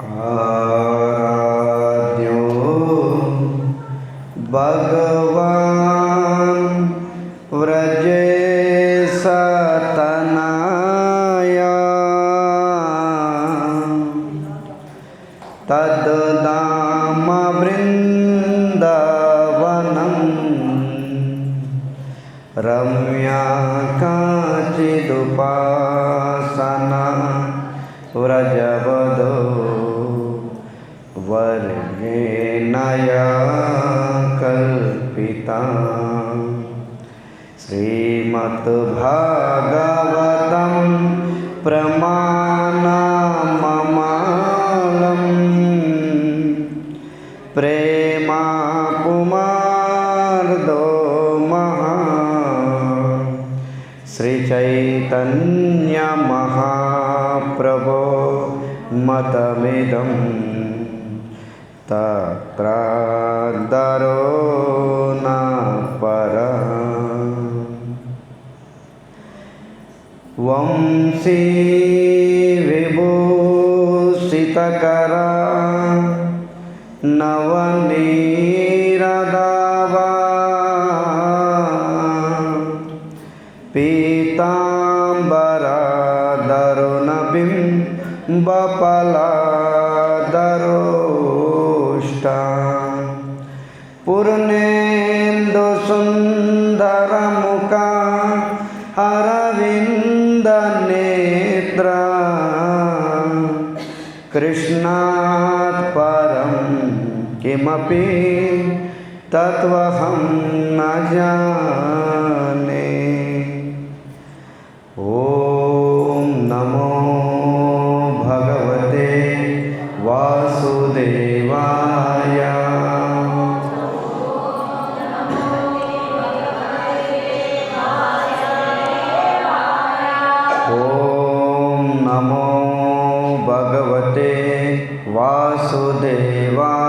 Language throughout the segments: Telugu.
आराध्यो भगवान् व्रजेशतनया तद्धाम वृन्दावनं रम्या काचिदुपासना व्रजवदो वर्गेणया कल्पिता। श्रीमद्भागवतं प्रमाणममालं प्रेमा पुमार्दो महा श्रीचैतन्य महाप्रभो मतमिदं तत्रादरो न परा। वंशी विभूषितकरा नवनीरदावा पीताम्बरधरुणबिम्बफलाधरोष्टा पूर्णेन्दुसुन्दरमुखा अरविन्दनेत्रा कृष्णात् परं किमपि तत्त्वहं न जाने। ॐ नमो भगवते वासुदेवाय। ॐ नमो भगवते वासुदेवाय।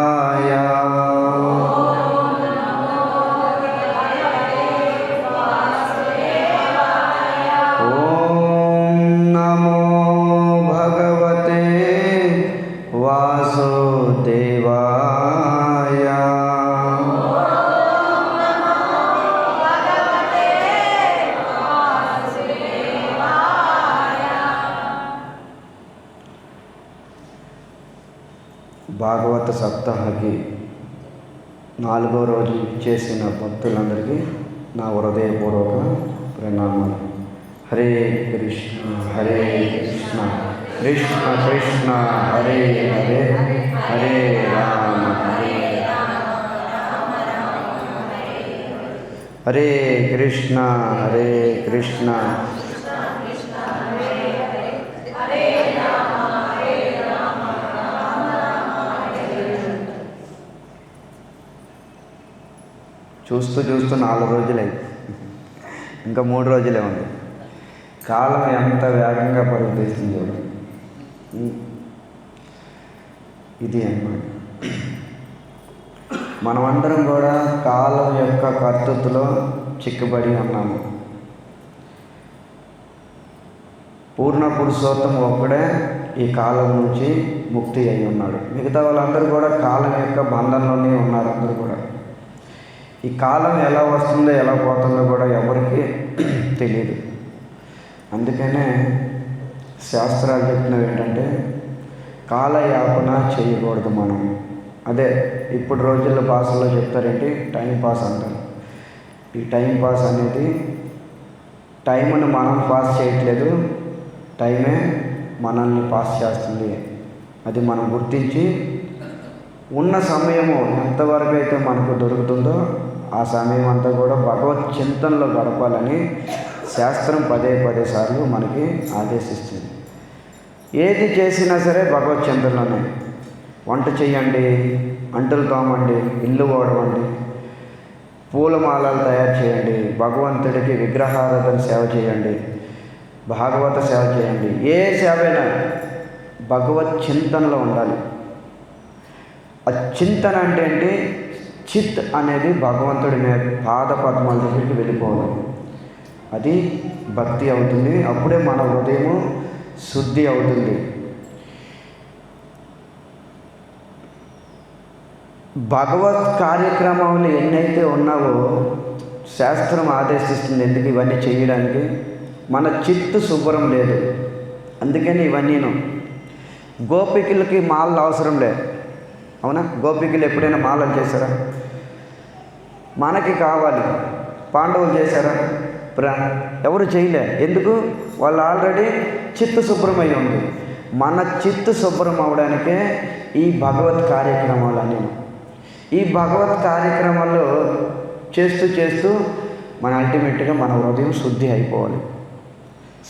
భాగవత సప్తాహకి 4వ రోజు చేసిన భక్తులందరికీ నా హృదయపూర్వక ప్రణామాలు. హరే కృష్ణ హరే కృష్ణ కృష్ణ కృష్ణ హరే హరే హరే రామ హరే కృష్ణ హరే కృష్ణ. చూస్తూ 4 రోజులే, ఇంకా 3 రోజులే ఉంది. కాలం ఎంత వేగంగా పరుగుతీస్తుంది చూడండి. ఇది అన్నమాట. మనమందరం కూడా కాలం యొక్క కర్తృత్వలో చిక్కుబడి ఉన్నాము. పూర్ణ పురుషోత్తం ఒక్కడే ఈ కాలం నుంచి ముక్తి అయి ఉన్నాడు. మిగతా వాళ్ళందరూ కూడా కాలం యొక్క బంధంలోనే ఉన్నారు. అందరూ కూడా ఈ కాలం ఎలా వస్తుందో ఎలా పోతుందో కూడా ఎవరికి తెలియదు. అందుకనే శాస్త్రాలు చెప్తున్నవి ఏంటంటే కాలయాపన చేయకూడదు మనం. అదే ఇప్పుడు రోజుల్లో భాషలో చెప్తారేంటి, టైం పాస్ అంటారు. ఈ టైం పాస్ అనేది టైంను మనం పాస్ చేయట్లేదు, టైమే మనల్ని పాస్ చేస్తుంది. అది మనం గుర్తించి ఉన్న సమయము ఎంతవరకు అయితే మనకు దొరుకుతుందో ఆ సమయం అంతా కూడా భగవత్ చింతనలో గడపాలని శాస్త్రం పదే సార్లు మనకి ఆదేశిస్తుంది. ఏది చేసినా సరే భగవత్ చింతనలోనే. వంట చేయండి, అంటులు తోమండి, ఇల్లు ఓడవండి, పూలమాలలు తయారు చేయండి, భగవంతుడికి విగ్రహారాధన సేవ చేయండి, భాగవత సేవ చేయండి. ఏ సేవైనా భగవత్ చింతనలో ఉండాలి. ఆ చింతన అంటే ఏంటి? చిత్ అనేది భగవంతుడి మీద పాద పద్మాల దగ్గరికి వెళ్ళిపోవాలి. అది భక్తి అవుతుంది. అప్పుడే మన హృదయము శుద్ధి అవుతుంది. భగవత్ కార్యక్రమాలు ఎన్నైతే ఉన్నావో శాస్త్రం ఆదేశిస్తుంది ఎందుకు ఇవన్నీ చేయడానికి. మన చిత్తు శుభ్రం లేదు, అందుకని ఇవన్నీను. గోపికలకి మాలలు అవసరం లేదు, అవునా? గోపికలు ఎప్పుడైనా మాలలు చేశారా? మనకి కావాలి. పాండవులు చేశారా? ఎవరు చేయలే. ఎందుకు? వాళ్ళు ఆల్రెడీ చిత్తు శుభ్రమై ఉంది. మన చిత్తు శుభ్రం అవడానికే ఈ భగవత్ కార్యక్రమాలు అని. ఈ భగవత్ కార్యక్రమాల్లో చేస్తూ చేస్తూ మన అల్టిమేట్గా మన హృదయం శుద్ధి అయిపోవాలి.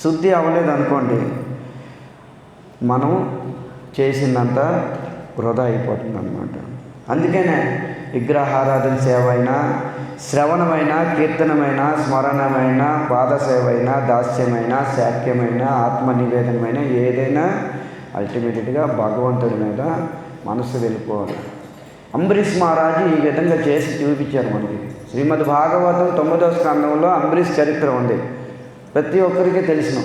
శుద్ధి అవ్వలేదు అనుకోండి, మనం చేసిందంతా వృధా అయిపోతుంది అన్నమాట. అందుకనే విగ్రహారాధన సేవ అయినా, శ్రవణమైన, కీర్తనమైన, స్మరణమైన, పాదసేవ అయినా, దాస్యమైన, శాక్యమైన, ఆత్మనివేదనమైన ఏదైనా అల్టిమేట్గా భగవంతుడి మీద మనసు వెళ్ళిపోవాలి. అంబరీష్ మహారాజు ఈ విధంగా చేసి చూపించారు మనకి. శ్రీమద్ భాగవతం 9వ స్కంధంలో అంబరీష్ చరిత్ర ఉంది, ప్రతి ఒక్కరికి తెలిసిన.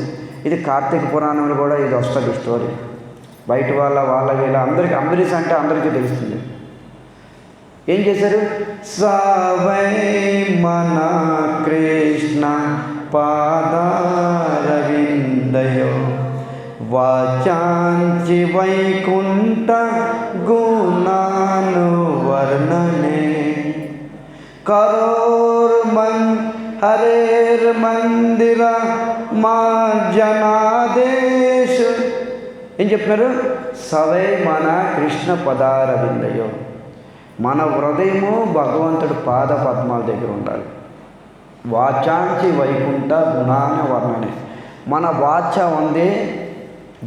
ఇది కార్తీక పురాణంలో కూడా ఇది వస్తుంది స్టోరీ. బయట వాళ్ళ వీళ్ళ అందరికీ అంబరీష్ అంటే అందరికీ తెలుస్తుంది. ఏం చేశారు? స్వై మన కృష్ణ పాదారవిందయో వాచాంచి వైకుంఠ గుణాను వర్ణనే కరోర్మన్ హరేర్ మందిర మా జనాదేశ. ఏం చెప్పారు? సవై మన కృష్ణ పదారవిందయో. మన హృదయము భగవంతుడి పాద పద్మాల దగ్గర ఉండాలి. వాచాంచి వైకుంఠ గుణాన వర్ణనే. మన వాచ ఉంది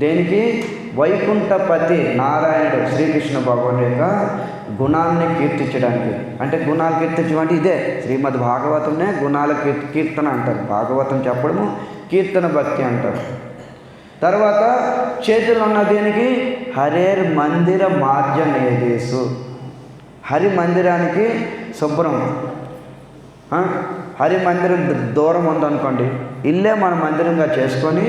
దేనికి? వైకుంఠపతి నారాయణుడు శ్రీకృష్ణ భగవాన్ యొక్క గుణాన్ని కీర్తించడానికి. అంటే గుణాలు కీర్తించడం అంటే ఇదే. శ్రీమద్ భాగవతంనే గుణాల కీర్తన అంటారు. భాగవతం చెప్పడము కీర్తన భక్తి అంటారు. తర్వాత చేతులు ఉన్న దేనికి? హరేర్ మందిర మార్జనేదేశు. హరి మందిరానికి శుభ్రం. హరి మందిరం దూరం ఉందనుకోండి, ఇల్లే మన మందిరంగా చేసుకొని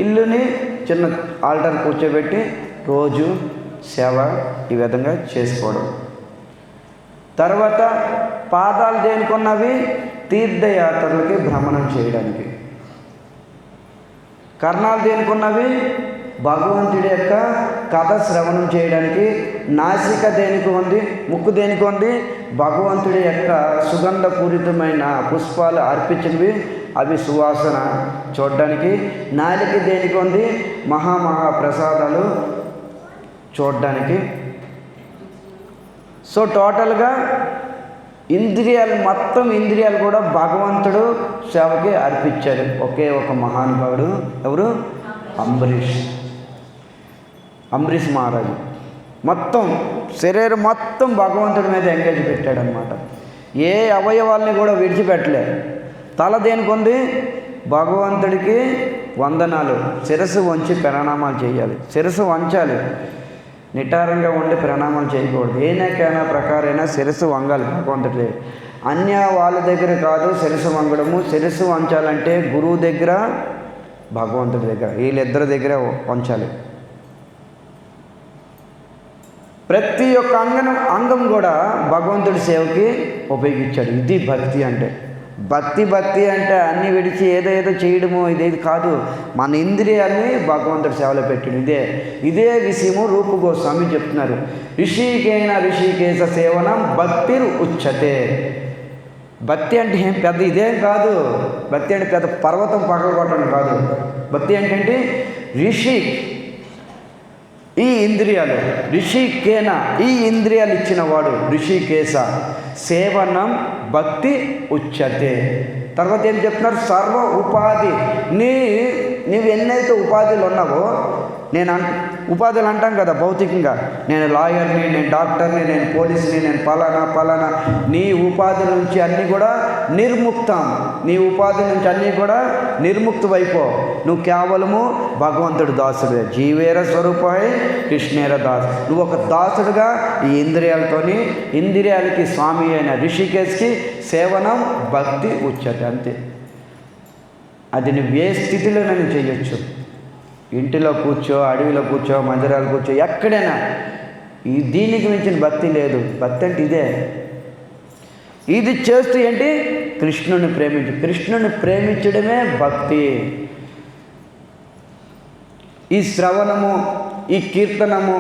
ఇల్లుని చిన్న ఆల్టర్ కూర్చోబెట్టి రోజు సేవ ఈ విధంగా చేసుకోవడం. తర్వాత పాదాలు దేనికున్నవి? తీర్థయాత్రలకి భ్రమణం చేయడానికి. కర్ణాలు దేనికున్నవి? భగవంతుడి యొక్క కథ శ్రవణం చేయడానికి. నాసిక దేనికి ఉంది? ముక్కు దేనికి ఉంది? భగవంతుడి యొక్క సుగంధపూరితమైన పుష్పాలు అర్పించినవి, అవి సువాసన చూడడానికి. నాలిక దేనికి ఉంది? మహా ప్రసాదాలు చూడడానికి. సో టోటల్గా ఇంద్రియాలు, మొత్తం ఇంద్రియాలు కూడా భగవంతుడు సేవకి అర్పించారు. ఒకే ఒక మహానుభావుడు. ఎవరు? అంబరీష్ మహారాజు. మొత్తం శరీరం మొత్తం భగవంతుడి మీద ఎంగేజ్ పెట్టాడనమాట. ఏ అవయవాల్ని కూడా విడిచిపెట్టలే. తల దేనికి ఉంది? భగవంతుడికి వందనాలు. శిరస్సు వంచి ప్రణామాలు చేయాలి. శిరస్సు వంచాలి, నిటారంగా ఉండి ప్రణామాలు చేయకూడదు. ఏనాకైనా ప్రకారైనా శిరస్సు వంగాలి భగవంతుడి. అన్య వాళ్ళ దగ్గర కాదు శిరస్సు వంగడము. శిరస్సు వంచాలంటే గురువు దగ్గర, భగవంతుడి దగ్గర, వీళ్ళిద్దరి దగ్గర వంచాలి. ప్రతి ఒక్క అంగం కూడా భగవంతుడి సేవకి ఉపయోగించాడు. ఇది భక్తి అంటే. భక్తి అంటే అన్నీ విడిచి ఏదో చేయడము ఇదేది కాదు. మన ఇంద్రియాల్ని భగవంతుడి సేవలో పెట్టాడు. ఇదే విషయము రూప గోస్వామి చెప్తున్నారు. ఋషికేశ సేవనం భక్తి ఉచ్యతే. భక్తి అంటే ఏం పెద్ద ఇదేం కాదు. భక్తి అంటే పెద్ద పర్వతం పగలగొట్టడం కాదు. భక్తి ఏంటంటే ఋషి, ఈ ఇంద్రియాలు, ఋషికేన ఈ ఇంద్రియాలు ఇచ్చిన వాడు ఋషికేశ సేవనం భక్తి ఉచ్యతే. తర్వాత ఏం చెప్తున్నారు? సర్వ ఉపాధి. నీవు ఎన్నైతే ఉపాధులు ఉన్నావో, ఉపాధులు అంటాం కదా భౌతికంగా, నేను లాయర్ని, నేను డాక్టర్ని, నేను పోలీసుని, నేను పలానా. నీ ఉపాధి నుంచి అన్నీ కూడా నిర్ముక్తం. నీ ఉపాధి నుంచి అన్నీ కూడా నిర్ముక్తమైపో. నువ్వు కేవలము భగవంతుడు దాసుడే. జీవేర స్వరూపాయ కృష్ణేర దాసు. నువ్వు ఒక దాసుడుగా ఈ ఇంద్రియాలతోని, ఇంద్రియాలకి స్వామి అయిన ఋషికేశ్కి సేవనం భక్తి ఉచ్యతే. అంతే. అది నువ్వు ఏ స్థితిలోనైనా చేయొచ్చు. ఇంటిలో కూర్చో, అడవిలో కూర్చో, మందిరాలు కూర్చో, ఎక్కడైనా దీనికి మించిన భక్తి లేదు. భక్తి అంటే ఇదే. ఇది చేస్తూ ఏంటి? కృష్ణుని కృష్ణుని ప్రేమించడమే భక్తి. ఈ శ్రవణము, ఈ కీర్తనము,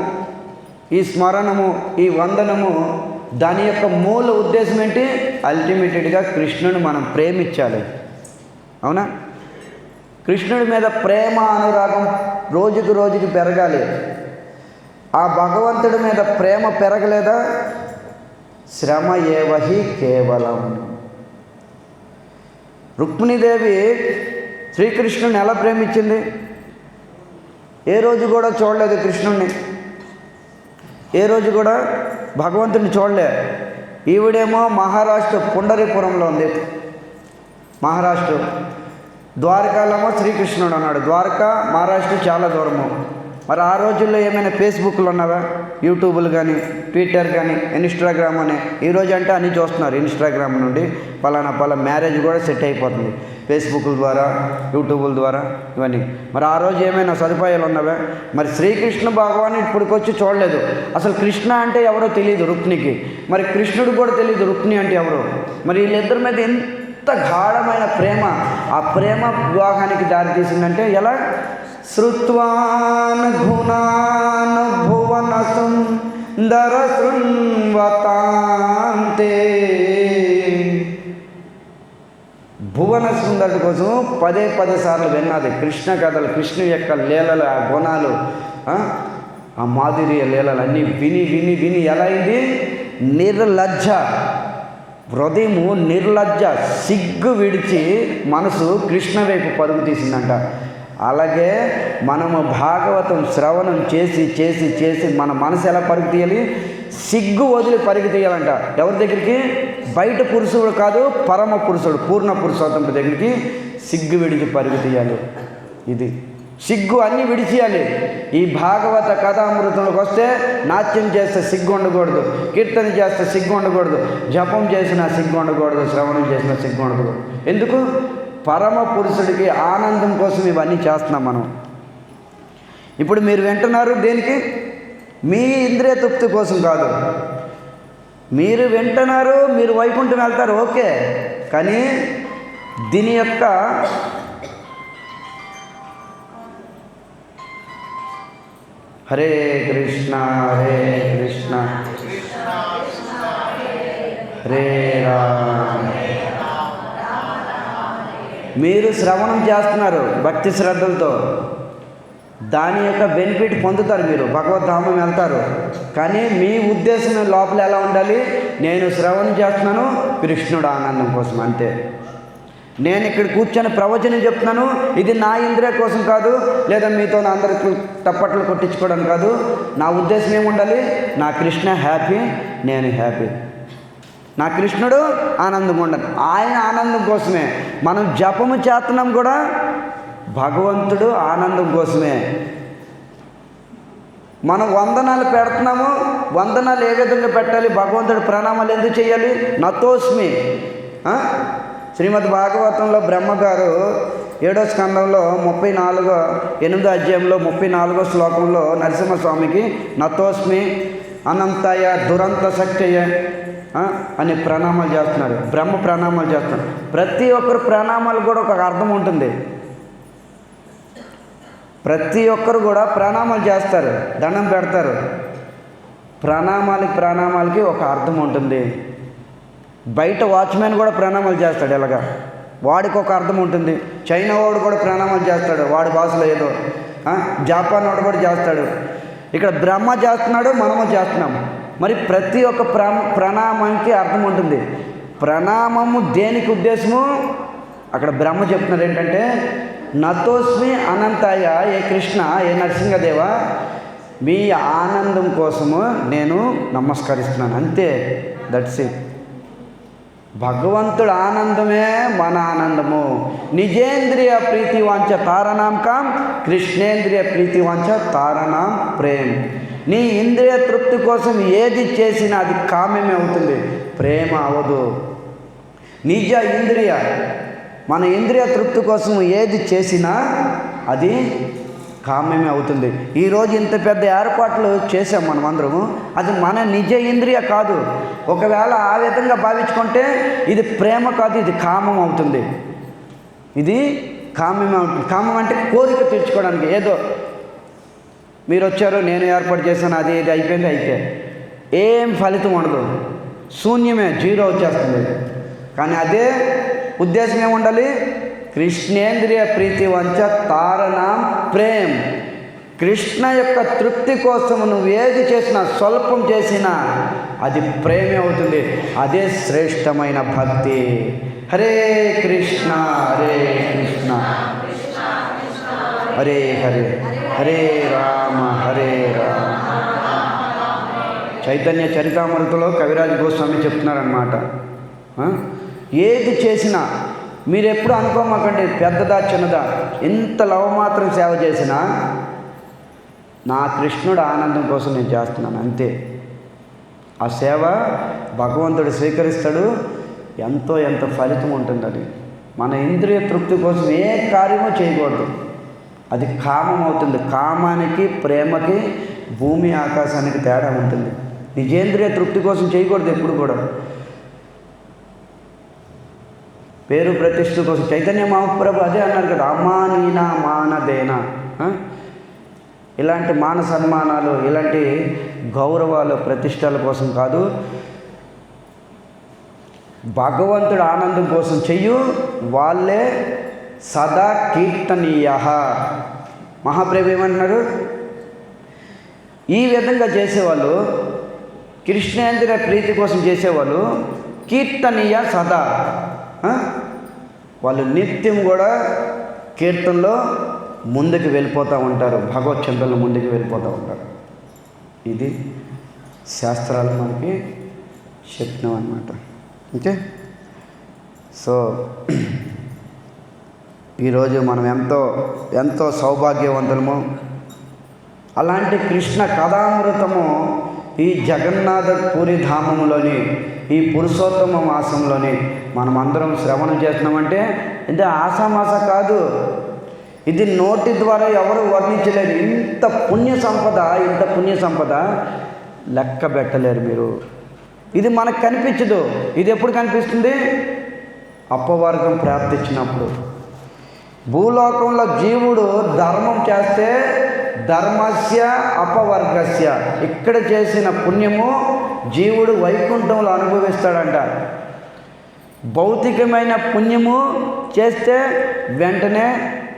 ఈ స్మరణము, ఈ వందనము, దాని యొక్క మూల ఉద్దేశం ఏంటి? అల్టిమేటెడ్గా కృష్ణుని మనం ప్రేమించాలి. అవునా? కృష్ణుడి మీద ప్రేమ అనురాగం రోజుకు రోజుకి పెరగాలి. ఆ భగవంతుడి మీద ప్రేమ పెరగలేదా? శ్రమ ఏవహి కేవలం. రుక్మిణీదేవి శ్రీకృష్ణుని ఎలా ప్రేమించింది? ఏ రోజు కూడా చూడలేదు కృష్ణుణ్ణి, ఏ రోజు కూడా భగవంతుని చూడలే. ఈవిడేమో మహారాష్ట్ర పుండరీపురంలో ఉంది, మహారాష్ట్ర. ద్వారకాలోమో శ్రీకృష్ణుడు అన్నాడు. ద్వారకా మహారాష్ట్ర చాలా దూరము. మరి ఆ రోజుల్లో ఏమైనా ఫేస్బుక్లు ఉన్నవా? యూట్యూబ్లు కానీ, ట్విట్టర్ కానీ, ఇన్స్టాగ్రామ్ అని. ఈరోజు అంటే అన్నీ చూస్తున్నారు. ఇన్స్టాగ్రామ్ నుండి పలానా మ్యారేజ్ కూడా సెట్ అయిపోతుంది ఫేస్బుక్ల ద్వారా, యూట్యూబ్ల ద్వారా, ఇవన్నీ. మరి ఆ రోజు ఏమైనా సదుపాయాలు ఉన్నవా? మరి శ్రీకృష్ణ భగవాన్ ఇప్పటికొచ్చి చూడలేదు. అసలు కృష్ణ అంటే ఎవరో తెలియదు రుక్మిణికి. మరి కృష్ణుడు కూడా తెలియదు రుక్మిణి అంటే ఎవరో. మరి వీళ్ళిద్దరి మీద ఎంత గాఢమైన ప్రేమ, ఆ ప్రేమ వివాహానికి దారితీసిందంటే ఎలా? శ్రుత్వాన్ గుణాన్ భువన సుందర శృణ్వతాంతే. భువన సుందరుడి కోసం పదే సార్లు విన్నది కృష్ణ కథలు, కృష్ణ యొక్క లీలలు, ఆ గుణాలు, ఆ మాధుర్య లీలలు అన్నీ విని ఎలా అయింది? నిర్లజ్జ హృదయము, నిర్లజ్జ, సిగ్గు విడిచి మనసు కృష్ణ వైపు పరుగు తీసిందంట. అలాగే మనము భాగవతం శ్రవణం చేసి మన మనసు ఎలా పరుగు తీయాలి? సిగ్గు వదిలి పరుగు తీయాలంట. ఎవరి దగ్గరికి? బయట పురుషుడు కాదు, పరమ పురుషుడు, పూర్ణ పురుషోత్తముడి దగ్గరికి సిగ్గు విడిచి పరుగు తీయాలి. ఇది సిగ్గు అన్నీ విడిచేయాలి. ఈ భాగవత కథామృతంలోకి వస్తే నాట్యం చేస్తే సిగ్గు ఉండకూడదు, కీర్తన చేస్తే సిగ్గు ఉండకూడదు, జపం చేసినా సిగ్గు ఉండకూడదు, శ్రవణం చేసినా సిగ్గు ఉండకూడదు. ఎందుకు? పరమ పురుషుడికి ఆనందం కోసం ఇవన్నీ చేస్తున్నాం మనం. ఇప్పుడు మీరు వింటున్నారు దేనికి? మీ ఇంద్రియ తృప్తి కోసం కాదు. మీరు వింటున్నారు, మీరు వైకుంఠం వెళ్తారు, ఓకే. కానీ దీని యొక్క హరే కృష్ణ హరే రామ. మీరు శ్రవణం చేస్తున్నారు భక్తి శ్రద్ధలతో, దాని యొక్క బెనిఫిట్ పొందుతారు, మీరు భగవద్ధామం వెళ్తారు. కానీ మీ ఉద్దేశం లోపల ఎలా ఉండాలి? నేను శ్రవణం చేస్తున్నాను కృష్ణుడు ఆనందం కోసం, అంతే. నేను ఇక్కడ కూర్చొని ప్రవచనం చెప్తున్నాను, ఇది నా ఇంద్రియ కోసం కాదు, లేదా మీతో అందరికి తప్పట్లు కొట్టించుకోవడం కాదు. నా ఉద్దేశం ఏముండాలి? నా కృష్ణ హ్యాపీ, నేను హ్యాపీ, నా కృష్ణుడు ఆనందంగా ఉండాలి. ఆయన ఆనందం కోసమే మనం జపము చేస్తున్నాం కూడా, భగవంతుడు ఆనందం కోసమే. మనం వందనాలు పెడుతున్నాము, వందనాలు ఏ విధంగా పెట్టాలి? భగవంతుడు ప్రణామాలు ఎందుకు చేయాలి? నతోస్మి. శ్రీమద్ భాగవతంలో బ్రహ్మగారు 7వ స్కందంలో 8వ అధ్యాయంలో 34వ శ్లోకంలో నరసింహస్వామికి నతోస్మి అనంతయ దురంత శక్తయ అని ప్రణామాలు చేస్తున్నారు. బ్రహ్మ ప్రణామాలు చేస్తున్నారు. ప్రతి ఒక్కరు ప్రణామాలు కూడా ఒక అర్థం ఉంటుంది. ప్రతి ఒక్కరు కూడా ప్రణామాలు చేస్తారు, దండం పెడతారు. ప్రణామాలకి ఒక అర్థం ఉంటుంది. బయట వాచ్మెన్ కూడా ప్రణామాలు చేస్తాడు, ఎలాగా వాడికి ఒక అర్థం ఉంటుంది. చైనా వాడు కూడా ప్రణామాలు చేస్తాడు, వాడి భాషలో ఏదో. జపాన్ వాడు కూడా చేస్తాడు. ఇక్కడ బ్రహ్మ చేస్తున్నాడు, మనము చేస్తున్నాము. మరి ప్రతి ఒక్క ప్రణామానికి అర్థం ఉంటుంది. ప్రణామము దేనికి ఉద్దేశము? అక్కడ బ్రహ్మ చెప్తున్నారు ఏంటంటే, నతోస్మి అనంతాయ, ఏ కృష్ణ, ఏ నరసింహదేవ, మీ ఆనందం కోసము నేను నమస్కరిస్తున్నాను, అంతే. That's it. భగవంతుడు ఆనందమే మన ఆనందము. నిజేంద్రియ ప్రీతి వాంఛ తారణాం కాం, కృష్ణేంద్రియ ప్రీతి వాంఛ తారణాం ప్రేమ్. నీ ఇంద్రియ తృప్తి కోసం ఏది చేసినా అది కామ్యమే అవుతుంది, ప్రేమ అవదు. నిజ ఇంద్రియ, మన ఇంద్రియ తృప్తి కోసం ఏది చేసినా అది కామ్యమే అవుతుంది. ఈరోజు ఇంత పెద్ద ఏర్పాట్లు చేసాం మనమందరము, అది మన నిజ ఇంద్రియ కాదు. ఒకవేళ ఆ విధంగా భావించుకుంటే ఇది ప్రేమ కాదు, ఇది కామం అవుతుంది. ఇది కామ్యమే అవుతుంది. కామం అంటే కోరిక తీర్చుకోవడానికి, ఏదో మీరు వచ్చారు, నేను ఏర్పాటు చేశాను, అది ఇది అయిపోయింది, ఏం ఫలితం ఉండదు, శూన్యమే, జీరో వచ్చేస్తుంది. కానీ అదే ఉద్దేశం ఏముండాలి? కృష్ణేంద్రియ ప్రీతి వంచ తారణం ప్రేమ్. కృష్ణ యొక్క తృప్తి కోసం నువ్వు ఏది చేసినా, స్వల్పం చేసినా అది ప్రేమే అవుతుంది. అదే శ్రేష్టమైన భక్తి. హరే కృష్ణ హరే కృష్ణ హరే హరే హరే రామ హరే రామ. చైతన్య చరితామృతలో కవిరాజ్ గోస్వామి చెప్తున్నారన్నమాట, ఏది చేసినా మీరు ఎప్పుడు అనుకోమాకండి పెద్దదా చిన్నదా, ఎంత లవమాత్రం సేవ చేసినా నా కృష్ణుడు ఆనందం కోసం నేను చేస్తున్నాను అంతే. ఆ సేవ భగవంతుడు స్వీకరిస్తాడు, ఎంతో ఫలితం ఉంటుంది. అది మన ఇంద్రియ తృప్తి కోసం ఏ కార్యమో చేయకూడదు, అది కామం అవుతుంది. కామానికి ప్రేమకి భూమి ఆకాశానికి తేడా ఉంటుంది. నిజేంద్రియ తృప్తి కోసం చేయకూడదు ఎప్పుడు కూడా. పేరు ప్రతిష్ఠ కోసం చైతన్య మహాప్రభు అదే అన్నారు కదా, అమ్మానీనా మానదేనా. ఇలాంటి మాన సన్మానాలు, ఇలాంటి గౌరవాలు, ప్రతిష్టల కోసం కాదు, భగవంతుడు ఆనందం కోసం చెయ్యు, వాళ్ళే సదా కీర్తనీయ. మహాప్రభు ఏమంటున్నారు? ఈ విధంగా చేసేవాళ్ళు, కృష్ణేంద్ర ప్రీతి కోసం చేసేవాళ్ళు కీర్తనీయ సదా. వాళ్ళు నిత్యం కూడా కీర్తనలో ముందుకు వెళ్ళిపోతూ ఉంటారు, భగవత్ చింతనలో ముందుకు వెళ్ళిపోతూ ఉంటారు. ఇది శాస్త్రాలు మనకి చెప్పినాం అన్నమాట. ఓకే, సో ఈరోజు మనం ఎంతో సౌభాగ్యవంతులము. అలాంటి కృష్ణ కథామృతము ఈ జగన్నాథ పూరి ధామంలోని ఈ పురుషోత్తమ మాసంలోని మనం అందరం శ్రవణం చేస్తున్నామంటే ఇది ఆషామాస కాదు, ఇది నోటి ద్వారా ఎవరు వర్ణించలేరు. ఇంత పుణ్య సంపద లెక్క పెట్టలేరు మీరు. ఇది మనకు కనిపించదు. ఇది ఎప్పుడు కనిపిస్తుంది? అపవర్గం ప్రాప్తించినప్పుడు. భూలోకంలో జీవుడు ధర్మం చేస్తే ధర్మస్య అపవర్గస్య, ఇక్కడ చేసిన పుణ్యము జీవుడు వైకుంఠంలో అనుభవిస్తాడంట. భౌతికమైన పుణ్యము చేస్తే వెంటనే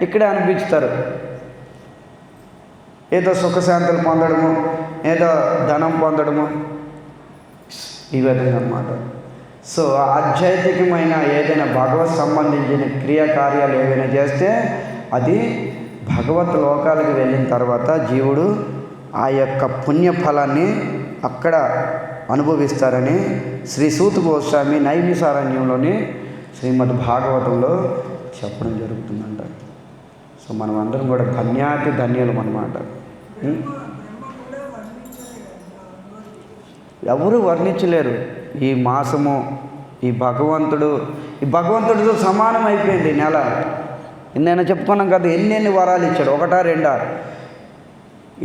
ఇక్కడే అనిపిస్తారు, ఏదో సుఖశాంతులు పొందడము, ఏదో ధనం పొందడము, ఈ విధంగా అన్నమాట. సో ఆధ్యాత్మికమైన ఏదైనా భగవత్ సంబంధించిన క్రియాకార్యాలు ఏవైనా చేస్తే అది భగవత్ లోకాలకు వెళ్ళిన తర్వాత జీవుడు ఆ యొక్క పుణ్యఫలాన్ని అక్కడ అనుభవిస్తారని శ్రీ సూత గోస్వామి నైమిసారణ్యంలోని శ్రీమద్ భాగవతంలో చెప్పడం జరుగుతుందంట. సో మనం అందరం కూడా ధన్యులం అన్నమాట. ఎవరు వర్ణించలేరు ఈ మాసము. ఈ భగవంతుడితో సమానం అయిపోయింది ఈ నెల. నేను చెప్పుకున్నాం కదా, ఎన్ని వరాలు ఇచ్చాడు, ఒకటా రెండా,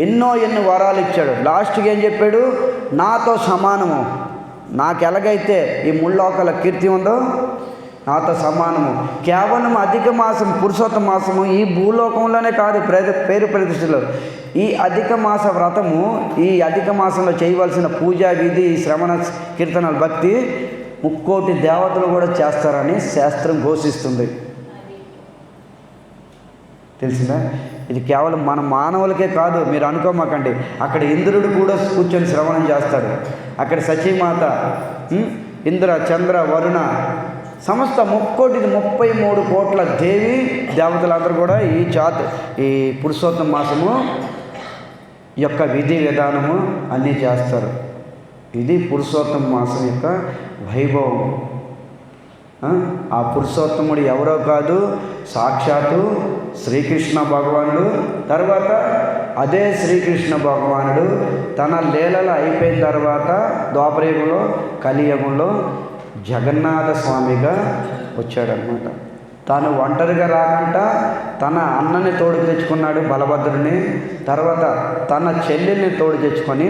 ఎన్ని వరాలు ఇచ్చాడు. లాస్ట్కి ఏం చెప్పాడు? నాతో సమానము, నాకు ఎలాగైతే ఈ ముల్లోకాల కీర్తి ఉందో నాతో సమానము. కేవలం అధిక మాసం, పురుషోత్తమ మాసము ఈ భూలోకంలోనే కాదు, పేరు ప్రతిష్టలు. ఈ అధిక మాస వ్రతము, ఈ అధిక మాసంలో చేయవలసిన పూజా విధి, శ్రవణ కీర్తనల భక్తి 3 కోటి దేవతలు కూడా చేస్తారని శాస్త్రం ఘోషిస్తుంది. తెలిసిందా? ఇది కేవలం మన మానవులకే కాదు, మీరు అనుకోమాకండి. అక్కడ ఇంద్రుడు కూడా కూర్చొని శ్రవణం చేస్తాడు. అక్కడ సచీమాత, ఇంద్ర, చంద్ర, వరుణ, సమస్త 33 కోట్ల దేవి దేవతలందరూ కూడా ఈ పురుషోత్తమ మాసము యొక్క విధి విధానము అన్నీ చేస్తారు. ఇది పురుషోత్తమ మాసం యొక్క వైభవం. ఆ పురుషోత్తముడు ఎవరో కాదు, సాక్షాత్తు శ్రీకృష్ణ భగవానుడు. తర్వాత అదే శ్రీకృష్ణ భగవానుడు తన లీలలు అయిపోయిన తర్వాత ద్వాపరయుగంలో, కలియుగంలో జగన్నాథ స్వామిగా వచ్చాడనమాట. తాను ఒంటరిగా రాకుండా తన అన్నని తోడు తెచ్చుకున్నాడు బలభద్రుని. తర్వాత తన చెల్లెల్ని తోడు తెచ్చుకొని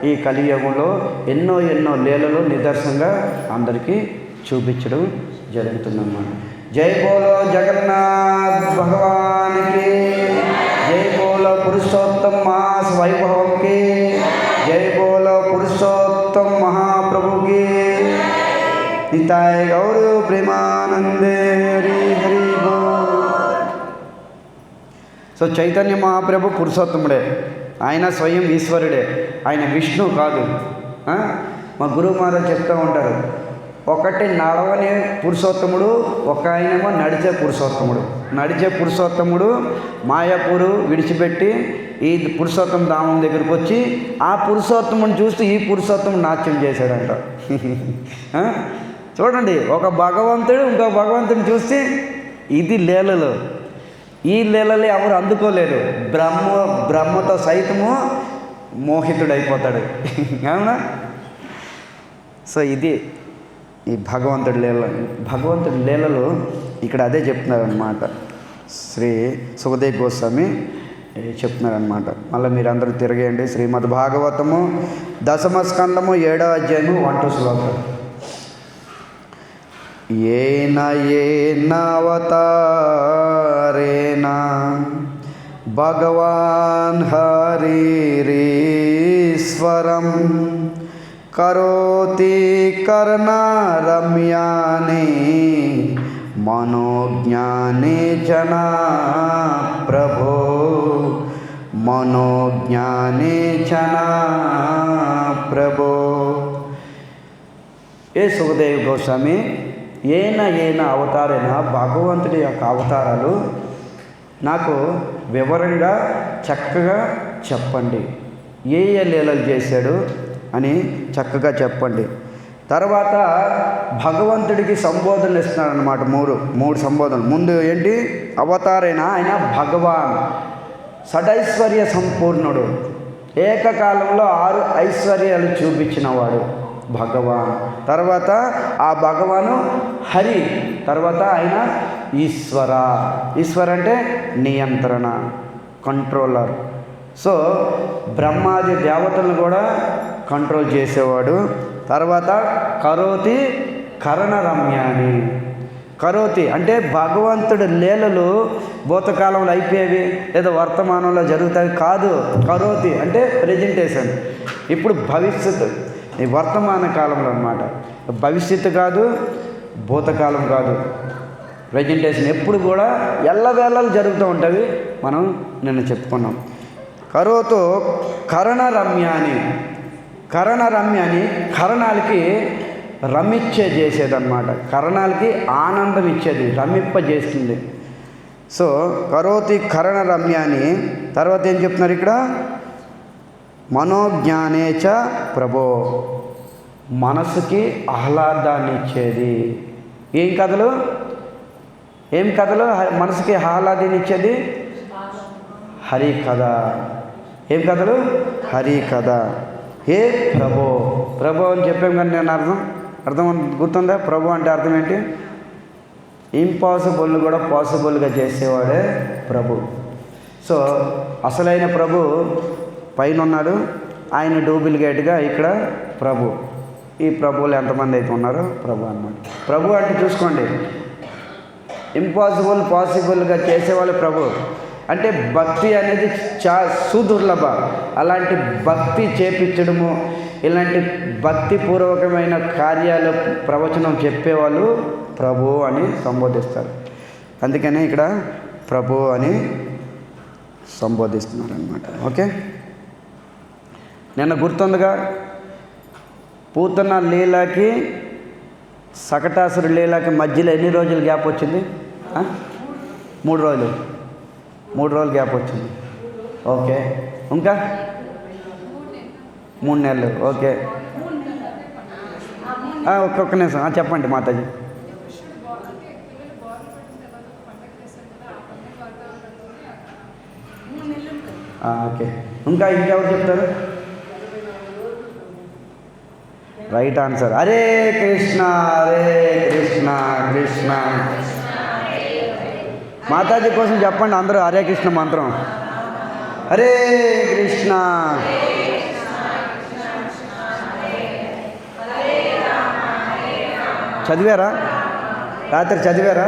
ఈ కలియుగంలో ఎన్నో లీలలు నిదర్శనంగా అందరికీ చూపించడం జరుగుతుందన్నమాట. జై బోలో జగన్నాథ్ భగవానికి, జై బోలో పురుషోత్తమ మాస్ వైభవంకి, జై బోలో పురుషోత్తమ మహాప్రభుకి. నితాయ గౌర ప్రేమానందే హరి హరి బోల్. సో చైతన్య మహాప్రభు పురుషోత్తముడే, ఆయన స్వయం ఈశ్వరుడే, ఆయన విష్ణు కాదు. మా గురువు మహారాజ్ చెప్తూ ఉంటారు, ఒకటి నడవని పురుషోత్తముడు, ఒక ఆయనేమో నడిచే పురుషోత్తముడు. నడిచే పురుషోత్తముడు మాయాపూరు విడిచిపెట్టి ఈ పురుషోత్తమ ధామం దగ్గరికి వచ్చి ఆ పురుషోత్తముని చూస్తూ ఈ పురుషోత్తముడు నాట్యం చేశాడంట. చూడండి, ఒక భగవంతుడు ఇంకో భగవంతుని చూస్తే ఇది లీలలు. ఈ లీలలు ఎవరు అందుకోలేరు. బ్రహ్మతో సైతము మోహితుడైపోతాడు. అవునా? సో ఇది ఈ భగవంతుడి లీలలు ఇక్కడ అదే చెప్తున్నారనమాట. శ్రీ సుఖదేవ్ గోస్వామి చెప్తున్నారనమాట. మళ్ళీ మీరందరూ తిరగేయండి. శ్రీమద్ భాగవతము 10వ స్కందము 7వ అధ్యాయము 1 శ్లోకం. ఏన అవతారేణ భగవాన్ హరిరీశ్వరం కరోతి కర్ణరమ్యాని మనోజ్ఞానే జనా ప్రభో మనోజ్ఞానే జనా ప్రభో. ఏ సుఖదేవ్ గోస్వామి, ఏన అవతారైన భగవంతుడి యొక్క అవతారాలు నాకు వివరంగా చక్కగా చెప్పండి. ఏ లీలలు చేశాడు అని చక్కగా చెప్పండి. తర్వాత భగవంతుడికి సంబోధనలు ఇస్తున్నాడు అన్నమాట. మూడు సంబోధనలు. ముందు ఏంటి? అవతారైన ఆయన భగవాన్, షడైశ్వర్య సంపూర్ణుడు, ఏకకాలంలో 6 ఐశ్వర్యాలు చూపించినవాడు భగవాన్. తర్వాత ఆ భగవాను హరి, తర్వాత ఆయన ఈశ్వర. ఈశ్వర అంటే నియంత్రణ, కంట్రోలర్. సో బ్రహ్మాది దేవతలను కూడా కంట్రోల్ చేసేవాడు. తర్వాత కరోతి కరణరమ్యాని. కరోతి అంటే భగవంతుడి లీలలు భూతకాలంలో అయిపోయేవి లేదా వర్తమానంలో జరుగుతాయి కాదు. కరోతి అంటే ప్రెజెంటేషన్. ఇప్పుడు భవిష్యత్తు, ఈ వర్తమాన కాలంలో అన్నమాట. భవిష్యత్తు కాదు, భూతకాలం కాదు. ప్రెజెంటేషన్ ఎప్పుడు కూడా ఎల్లవేళలు జరుగుతూ ఉంటాయి. మనం నిన్న చెప్పుకున్నాం. కరోతో కరణరమ్యాని. కరణరమ్యాని కరణాలకి చేసేదన్నమాట. కరణాలకి ఆనందం ఇచ్చేది, రమింపజేస్తుంది. సో కరోతి కరణరమ్యాని. తర్వాత ఏం చెప్తున్నారు ఇక్కడ? మనోజ్ఞానేచ ప్రభో, మనసుకి ఆహ్లాదాన్ని ఇచ్చేది. ఏం కథలు మనసుకి ఆహ్లాదాన్ని ఇచ్చేది? హరి కథ. ఏం కథలు? హరి కథ. ఏ ప్రభో అని చెప్పాం కానీ నేను అర్థం గుర్తుందా? ప్రభు అంటే అర్థం ఏంటి? ఇంపాసిబుల్ కూడా పాసిబుల్గా చేసేవాడే ప్రభు. సో అసలైన ప్రభు పైన ఉన్నాడు, ఆయన డూప్లికేట్గా ఇక్కడ ప్రభు. ఈ ప్రభువులు ఎంతమంది అయితే ఉన్నారో ప్రభు అన్నమాట. ప్రభు అంటే చూసుకోండి, ఇంపాసిబుల్ పాసిబుల్గా చేసేవాళ్ళు ప్రభు. అంటే భక్తి అనేది సుదుర్లభ. అలాంటి భక్తి చేపించడము, ఇలాంటి భక్తిపూర్వకమైన కార్యాలు ప్రవచనం చెప్పేవాళ్ళు ప్రభు అని సంబోధిస్తారు. అందుకనే ఇక్కడ ప్రభు అని సంబోధిస్తున్నారు అన్నమాట. ఓకే, నిన్న గుర్తుందిగా, పూతన లీలకి సకటాసురు లీలకి మధ్యలో ఎన్ని రోజులు గ్యాప్ వచ్చింది? 3 రోజులు. 3 రోజులు గ్యాప్ వచ్చింది. ఓకే, ఇంకా 3 నెలలు. ఓకే, ఒక్కొక్క నిమిషం చెప్పండి మాతాజీ. ఓకే, ఇంకా ఇంకెవరు చెప్తారు? Right answer. హరే కృష్ణ హరే కృష్ణ కృష్ణ. మాతాజీ కోసం చెప్పండి అందరూ హరే కృష్ణ మంత్రం. హరే కృష్ణ. చదివారా? రాత్రి చదివారా?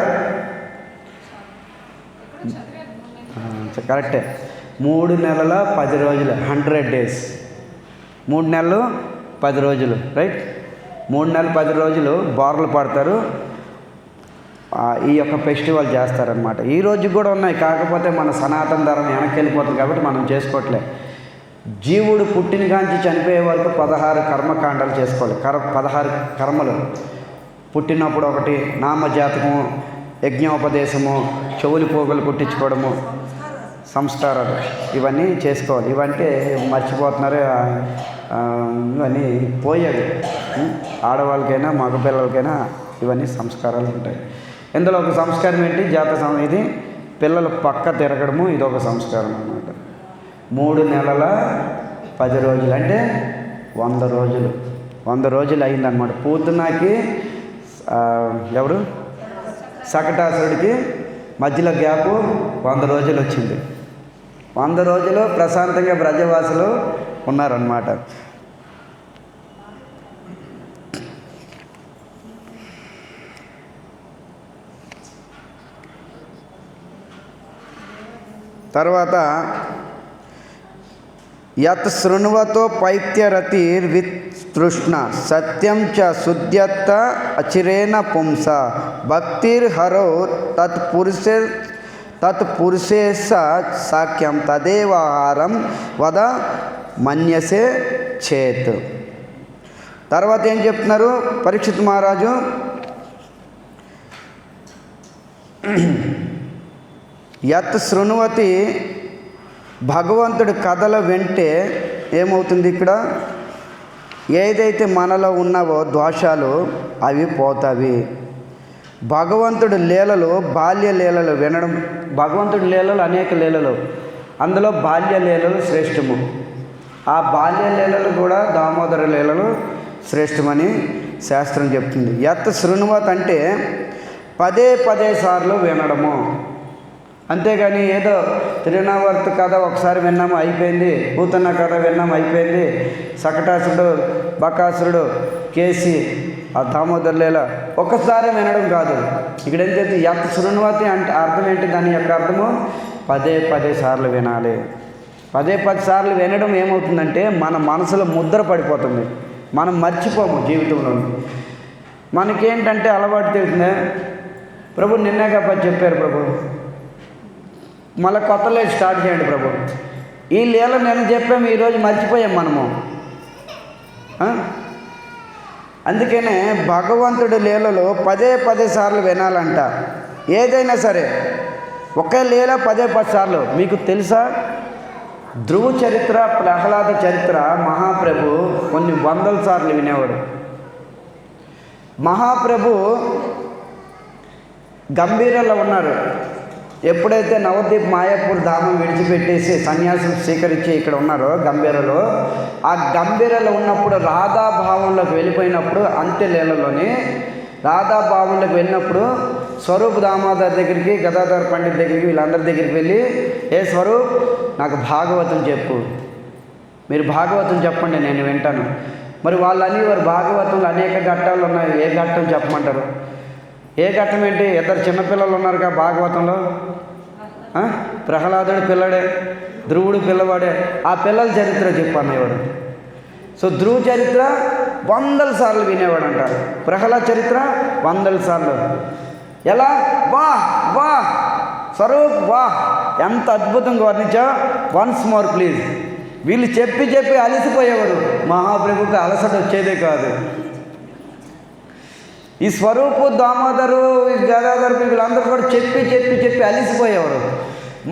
కరెక్టే. 3 నెలల 10 రోజులు, 100 days. 3 నెలలు 10 రోజులు, రైట్. 3 నెలలు 10 రోజులు బోర్లు పడతారు. ఈ యొక్క ఫెస్టివల్ చేస్తారనమాట. ఈ రోజు కూడా ఉన్నాయి, కాకపోతే మన సనాతన ధర్మం వెనక్కి వెళ్ళిపోతుంది కాబట్టి మనం చేసుకోవట్లే. జీవుడు పుట్టిన కాంచి చనిపోయే వరకు 16 కర్మకాండాలు చేసుకోవాలి. 16 కర్మలు. పుట్టినప్పుడు ఒకటి నామజాతకము, యజ్ఞోపదేశము, చెవులు పోగులు కుట్టించుకోవడము, సంస్కారాలు, ఇవన్నీ చేసుకోవాలి. ఇవంటే మర్చిపోతున్నారు. ఇవన్నీ పోయేవి. ఆడవాళ్ళకైనా మగపిల్లలకైనా ఇవన్నీ సంస్కారాలు ఉంటాయి. ఇందులో ఒక సంస్కారం ఏంటి? ఇది పిల్లలు పక్క తిరగడము, ఇదొక సంస్కారం అన్నమాట. 3 నెలల 10 రోజులు అంటే 100 రోజులు. 100 రోజులు అయిందన్నమాట. పూతనాకి ఎవరు శకటాసురుడికి మధ్యలో గ్యాపు 100 రోజులు వచ్చింది. 100 రోజులు ప్రశాంతంగా బ్రజవాసులు ఉన్నారన్నమాట. తర్వాత యత్ శృణ్వతో పైత్యరతిర్వితృష్ణ సత్యం చ శుద్ధ్యత్త అచిరేణ పుంస భక్తిర్హరో తత్పురుషేశ సాఖ్యం తదేవాహారం వద మన్యసే చేత్. తర్వాత ఏం చెప్తున్నారు పరీక్షిత్ మహారాజు? యత్ శృణ్వతి, భగవంతుడి కథల వింటే ఏమవుతుంది? ఇక్కడ ఏదైతే మనలో ఉన్నావో దోషాలు అవి పోతావి. భగవంతుడి లీలలు, బాల్య లీలలు వినడం. భగవంతుడి లీలలు అనేక లీలలు, అందులో బాల్య లీలలు శ్రేష్టము. ఆ బాల్య లీలలు కూడా దామోదర లీలలు శ్రేష్టమని శాస్త్రం చెప్తుంది. యత్ శృణ్వత్ అంటే 10 సార్లు వినడము. అంతేగాని ఏదో తిరునావర్త కథ ఒకసారి విన్నాము అయిపోయింది, పూతన్న కథ విన్నాము అయిపోయింది, శకటాసురుడు, బకాసురుడు, కేసి, ఆ దామోదర లీల ఒక్కసారి వినడం కాదు. ఇక్కడ ఏం చేస్తే యత్ శృణ్వతి అంటే అర్థం ఏంటి? దాని యొక్క అర్థము 10 సార్లు వినాలి. 10 సార్లు వినడం ఏమవుతుందంటే మన మనసులో ముద్ర పడిపోతుంది, మనం మర్చిపోము జీవితంలో. మనకేంటంటే అలవాటు తెలుస్తుంది, ప్రభు నిన్నే కాబట్టి చెప్పారు ప్రభు, మళ్ళీ కొత్త లీల స్టార్ట్ చేయండి ప్రభు. ఈ లీల నేను చెప్పాము, ఈరోజు మర్చిపోయాం మనము. అందుకనే భగవంతుడి లీలలో 10 సార్లు వినాలంట. ఏదైనా సరే ఒకే లీల 10 సార్లు. మీకు తెలుసా ధ్రువ చరిత్ర, ప్రహ్లాద చరిత్ర మహాప్రభు కొన్ని 100 సార్లు వినేవాడు. మహాప్రభు గంభీరలో ఉన్నారు. ఎప్పుడైతే నవద్వీప్ మాయాపూర్ ధామం విడిచిపెట్టేసి సన్యాసం స్వీకరించి ఇక్కడ ఉన్నారో గంభీరలో, ఆ గంభీరలో ఉన్నప్పుడు రాధాభావంలోకి వెళ్ళిపోయినప్పుడు అంత్యలీలలోని రాధాభావంలోకి వెళ్ళినప్పుడు స్వరూప్ దామోదర్ దగ్గరికి, గదాధర్ పండిత్ దగ్గరికి, వీళ్ళందరి దగ్గరికి వెళ్ళి, ఏ స్వరూప్ నాకు భాగవతం చెప్పు, మీరు భాగవతం చెప్పండి నేను వింటాను. మరి వాళ్ళని వారు భాగవతంలో అనేక ఘట్టాలు ఉన్నాయి, ఏ ఘట్టం చెప్పమంటారు? ఏ ఘట్టం ఏంటి? 2 చిన్నపిల్లలు ఉన్నారుగా భాగవతంలో. ప్రహ్లాదుడు పిల్లడే, ధ్రువుడు పిల్లవాడే. ఆ పిల్లల చరిత్ర చెప్పనేవాడు. సో ధ్రువ చరిత్ర 100 సార్లు వినేవాడంట, ప్రహ్లాద్ చరిత్ర 100 సార్లు. ఎలా? వా వా స్వరూప్ వా, ఎంత అద్భుతంగా వర్ణించా, వన్స్ మోర్ ప్లీజ్. వీళ్ళు చెప్పి చెప్పి అలసిపోయేవారు, మహాప్రభుకి అలసట వచ్చేదే కాదు. ఈ స్వరూపు, దామోదరు, గదాధరు వీళ్ళందరూ కూడా చెప్పి చెప్పి చెప్పి అలిసిపోయేవారు.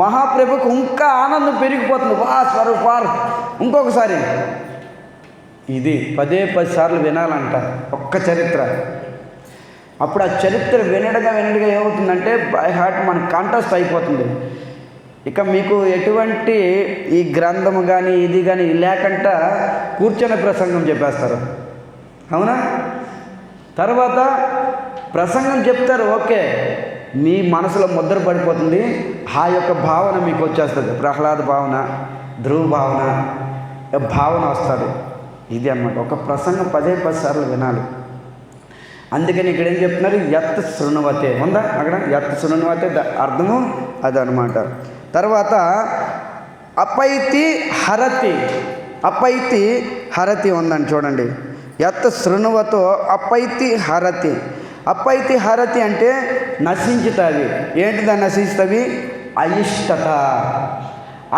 మహాప్రభుకు ఇంకా ఆనందం పెరిగిపోతుంది, వా స్వరూప్ వార్ ఇంకొకసారి. ఇది 10 సార్లు వినాలంట ఒక్క చరిత్ర. అప్పుడు ఆ చరిత్ర వినడగా ఏమవుతుందంటే బై హార్ట్ మనకు కాంటెస్ట్ అయిపోతుంది. ఇక మీకు ఎటువంటి ఈ గ్రంథము కానీ ఇది కానీ లేకుండా కూర్చొని ప్రసంగం చెప్పేస్తారు. అవునా? తర్వాత ప్రసంగం చెప్తారు, ఓకే, మీ మనసులో ముద్ర పడిపోతుంది, ఆ యొక్క భావన మీకు వచ్చేస్తుంది. ప్రహ్లాద భావన, ధ్రువ భావన వస్తుంది. ఇది అన్నమాట. ఒక ప్రసంగం 10 సార్లు వినాలి. అందుకని ఇక్కడ ఏం చెప్తున్నారు, యత్ శృణువతే ఉందా అక్కడ, యత్ శృణువతే అర్థము అదనమాట. తర్వాత అపైతి హరతి ఉందండి, చూడండి. యత్ శృణువతో అపైతి హరతి అంటే నశించుతావి. ఏంటిదా నశిస్తావి?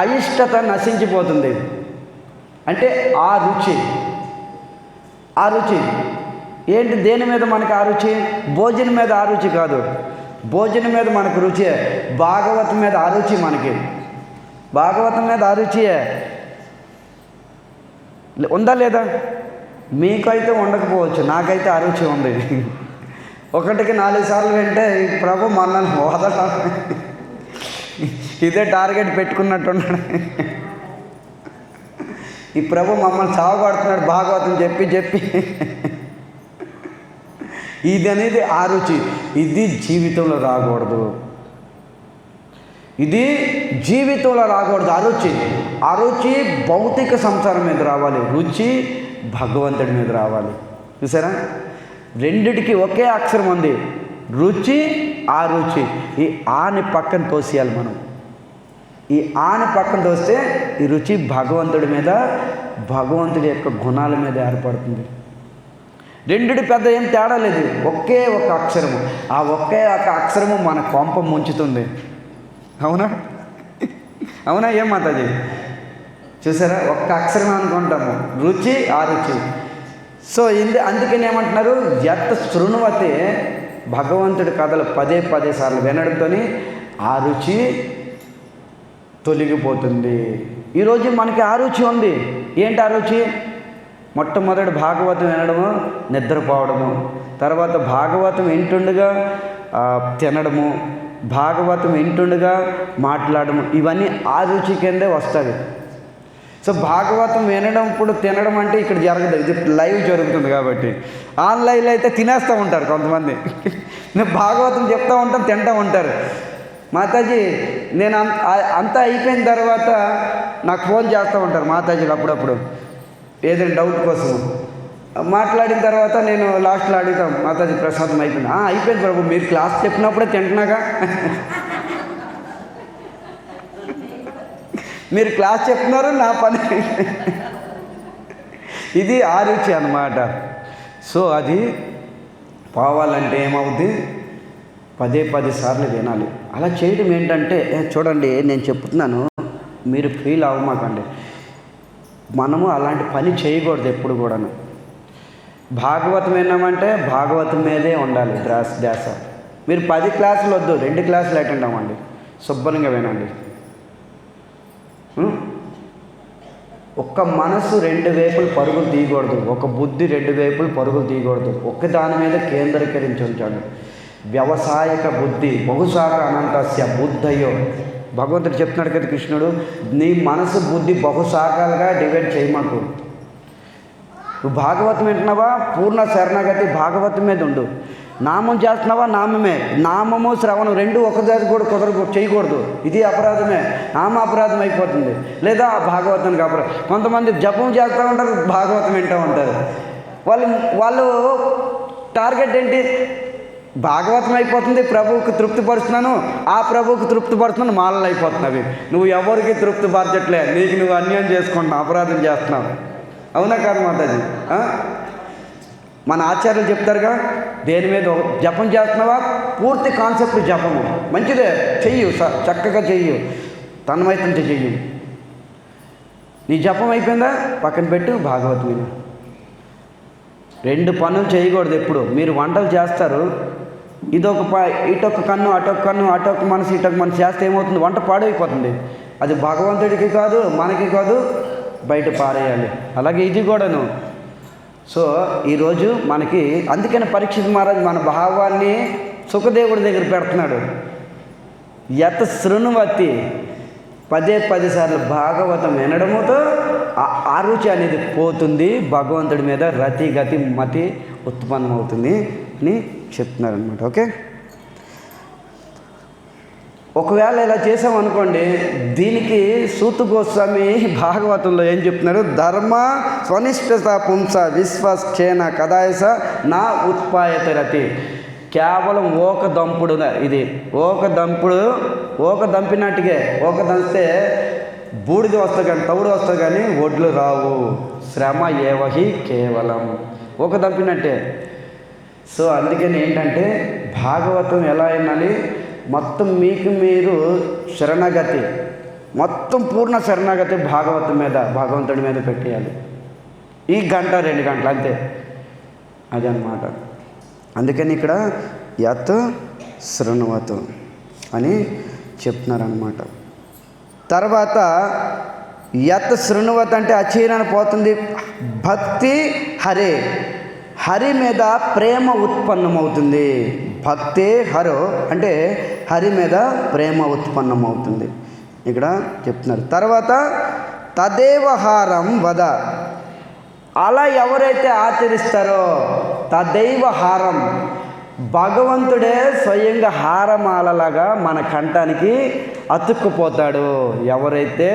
అయిష్టత నశించిపోతుంది. అంటే ఆ రుచి ఏంటి? దేని మీద మనకు ఆ రుచి? భోజనం మీద ఆ రుచి కాదు, భోజనం మీద మనకు రుచి, భాగవతం మీద ఆ రుచి. మనకి భాగవతం మీద ఆ రుచియే ఉందా లేదా? మీకైతే ఉండకపోవచ్చు, నాకైతే ఆ రుచి ఉంది. ఒకటికి 4 సార్లు వింటే ఈ ప్రభు మనల్ని వదల, ఇదే టార్గెట్ పెట్టుకున్నట్టున్నాడు. ఈ ప్రభు మమ్మల్ని చావగొడుతున్నాడు భాగవతం చెప్పి. ఇది అనేది ఆ రుచి. ఇది జీవితంలో రాకూడదు, ఆ రుచి భౌతిక సంసారం మీద రావాలి, రుచి భగవంతుడి మీద రావాలి. చూసారా? రెండిటికి ఒకే అక్షరం ఉంది, రుచి, ఆ రుచి. ఈ ఆని పక్కన తోసేయాలి మనం. ఈ ఆని పక్కన తోస్తే ఈ రుచి భగవంతుడి మీద, భగవంతుడి యొక్క గుణాల మీద ఏర్పడుతుంది. రెండిటి పెద్ద ఏం తేడా లేదు, ఒకే ఒక అక్షరము. ఆ ఒకే ఒక అక్షరము మన కొంప ముంచుతుంది. అవునా? ఏం మాతాజీ? చూసారా? ఒక్క అక్షరం అనుకుంటాము, రుచి, ఆ రుచి. సో అందుకని ఏమంటున్నారు, యత్ శృణువతే, భగవంతుడి కథలు 10 సార్లు వినడంతో ఆ రుచి తొలగిపోతుంది. ఈరోజు మనకి ఆ రుచి ఉంది. ఏంటి ఆ రుచి? మొట్టమొదటి భాగవతం వినడము, నిద్రపోవడము, తర్వాత భాగవతం వింటుండగా తినడము, భాగవతం వింటుండగా మాట్లాడము, ఇవన్నీ ఆ రుచి కిందే వస్తుంది. సో భాగవతం వినడం ఇప్పుడు తినడం అంటే ఇక్కడ జరగదు, ఇది లైవ్ జరుగుతుంది కాబట్టి. ఆన్లైన్లో అయితే తినేస్తూ ఉంటారు కొంతమంది. నేను భాగవతం చెప్తూ ఉంటాను, తింటూ ఉంటారు. మాతాజీ నేను అంతా అయిపోయిన తర్వాత నాకు ఫోన్ చేస్తూ ఉంటారు మాతాజీలు అప్పుడప్పుడు, ఏదైనా డౌట్ కోసం. మాట్లాడిన తర్వాత నేను లాస్ట్లో అడుగుతాం, మాతాజీ ప్రసాదం అయిపోయింది. అయిపోయింది ప్రభు, మీరు క్లాస్ చెప్పినప్పుడే తింటున్నాగా, మీరు క్లాస్ చెప్తున్నారు, నా పని. ఇది ఆ రుచి అన్నమాట. సో అది పోవాలంటే ఏమవుద్ది? 10 సార్లు వినాలి. అలా చేయడం ఏంటంటే, చూడండి నేను చెప్తున్నాను, మీరు ఫీల్ అవ్వమాకండి. మనము అలాంటి పని చేయకూడదు ఎప్పుడు కూడాను. భాగవతం విన్నామంటే భాగవతం మీదే ఉండాలి ధ్యాస. మీరు 10 క్లాసులు వద్దు, 2 క్లాసులు అటెండ్ అవ్వండి, శుభ్రంగా వినండి. ఒక్క మనసు 2 వైపులు పరుగులు తీయకూడదు, ఒక బుద్ధి 2 వైపులు పరుగులు తీయకూడదు, ఒక్క దాని మీద కేంద్రీకరించి ఉంచాడు. వ్యవసాయక బుద్ధి బహుశాఖ అనంతస్య బుద్ధయో, భగవంతుడు చెప్తున్నాడు కదా కృష్ణుడు, నీ మనసు బుద్ధి బహుశాఖలుగా డివైడ్ చేయమాకు. నువ్వు భాగవతం వింటున్నావా, పూర్ణ శరణాగతి భాగవతం మీద ఉండు. నామం చేస్తున్నావా, నామమే. నామము శ్రవణం 2 ఒకదాని కూడా చేయకూడదు, ఇది అపరాధమే, నామ అపరాధం అయిపోతుంది. లేదా భాగవతానికి అపరాధం. కొంతమంది జపం చేస్తూ ఉంటారు, భాగవతం వింటూ ఉంటారు. వాళ్ళు టార్గెట్ ఏంటి? భాగవతం అయిపోతుంది, ప్రభువుకి తృప్తిపరుస్తున్నాను, ఆ ప్రభువుకి తృప్తిపరుస్తున్నాను, మాలలు అయిపోతున్నవి. నువ్వు ఎవరికి తృప్తిపరచట్లే, నీకు నువ్వు అన్యాయం చేసుకుంటున్నావు, అపరాధం చేస్తున్నావు. అవునా కాదు మాతాజీ? మన ఆచార్యులు చెప్తారుగా, దేని మీద జపం చేస్తున్నావా, పూర్తి కాన్సెప్ట్ జపము మంచిదే, చెయ్యు, చక్కగా చెయ్యు, తన్మయతంతో చెయ్యు. నీ జపం అయిపోయిందా, పక్కన పెట్టు, భాగవతం విను. 2 పనులు చేయకూడదు ఎప్పుడు. మీరు వంటలు చేస్తారు, ఇటొక కన్ను అటొక కన్ను, అటొక మనసు ఇటొక మనసు చేస్తే ఏమవుతుంది? వంట పాడైపోతుంది. అది భగవంతుడికి కాదు, మనకి కాదు, బయట పారేయాలి. అలాగే ఇది కూడాను. సో ఈరోజు మనకి అందుకని పరీక్షిత్ మహారాజ్ మన భావాన్ని సుఖదేవుడి దగ్గర పెడుతున్నాడు. యత్ శృణువతి 10 సార్లు భాగవతం వినడముతో ఆ రుచి అనేది పోతుంది, భగవంతుడి మీద రతి గతి మతి ఉత్పన్నమవుతుంది అని చెప్తున్నారనమాట. ఓకే, ఒకవేళ ఇలా చేసామనుకోండి, దీనికి సూత గోస్వామి భాగవతంలో ఏం చెప్తున్నారు? ధర్మ స్వనిష్ఠత పుంస విశ్వక్షేణ కదాయస నా ఉత్పాయత రతి. కేవలం ఓక దంపుడు, ఇది ఓక దంపినట్టుగే, ఓక దంపితే బూడిది వస్తుంది కానీ తవుడు వస్తుంది కానీ ఒడ్లు రావు. శ్రమ ఏవహి కేవలం, ఓక దంపినట్టే. సో అందుకని ఏంటంటే భాగవతం ఎలా వినాలి? మొత్తం మీకు మీరు శరణగతి, మొత్తం పూర్ణ శరణగతి భాగవతం మీద, భగవంతుడి మీద పెట్టేయాలి. ఈ 1-2 గంటలు అంతే, అదనమాట. అందుకని ఇక్కడ యత్ శృణ్వతు అని చెప్తున్నారనమాట. తర్వాత యత్ శృణ్వత్ అంటే అచీరణ పోతుంది. భక్తి హరే, హరి మీద ప్రేమ ఉత్పన్నమవుతుంది. భక్తే హరో అంటే హరి మీద ప్రేమ ఉత్పన్నమవుతుంది ఇక్కడ చెప్తున్నారు. తర్వాత తదేవహారం వద, అలా ఎవరైతే ఆచరిస్తారో తదైవ హారం, భగవంతుడే స్వయంగా హారమాలలాగా మన కంఠానికి అతుక్కుపోతాడు. ఎవరైతే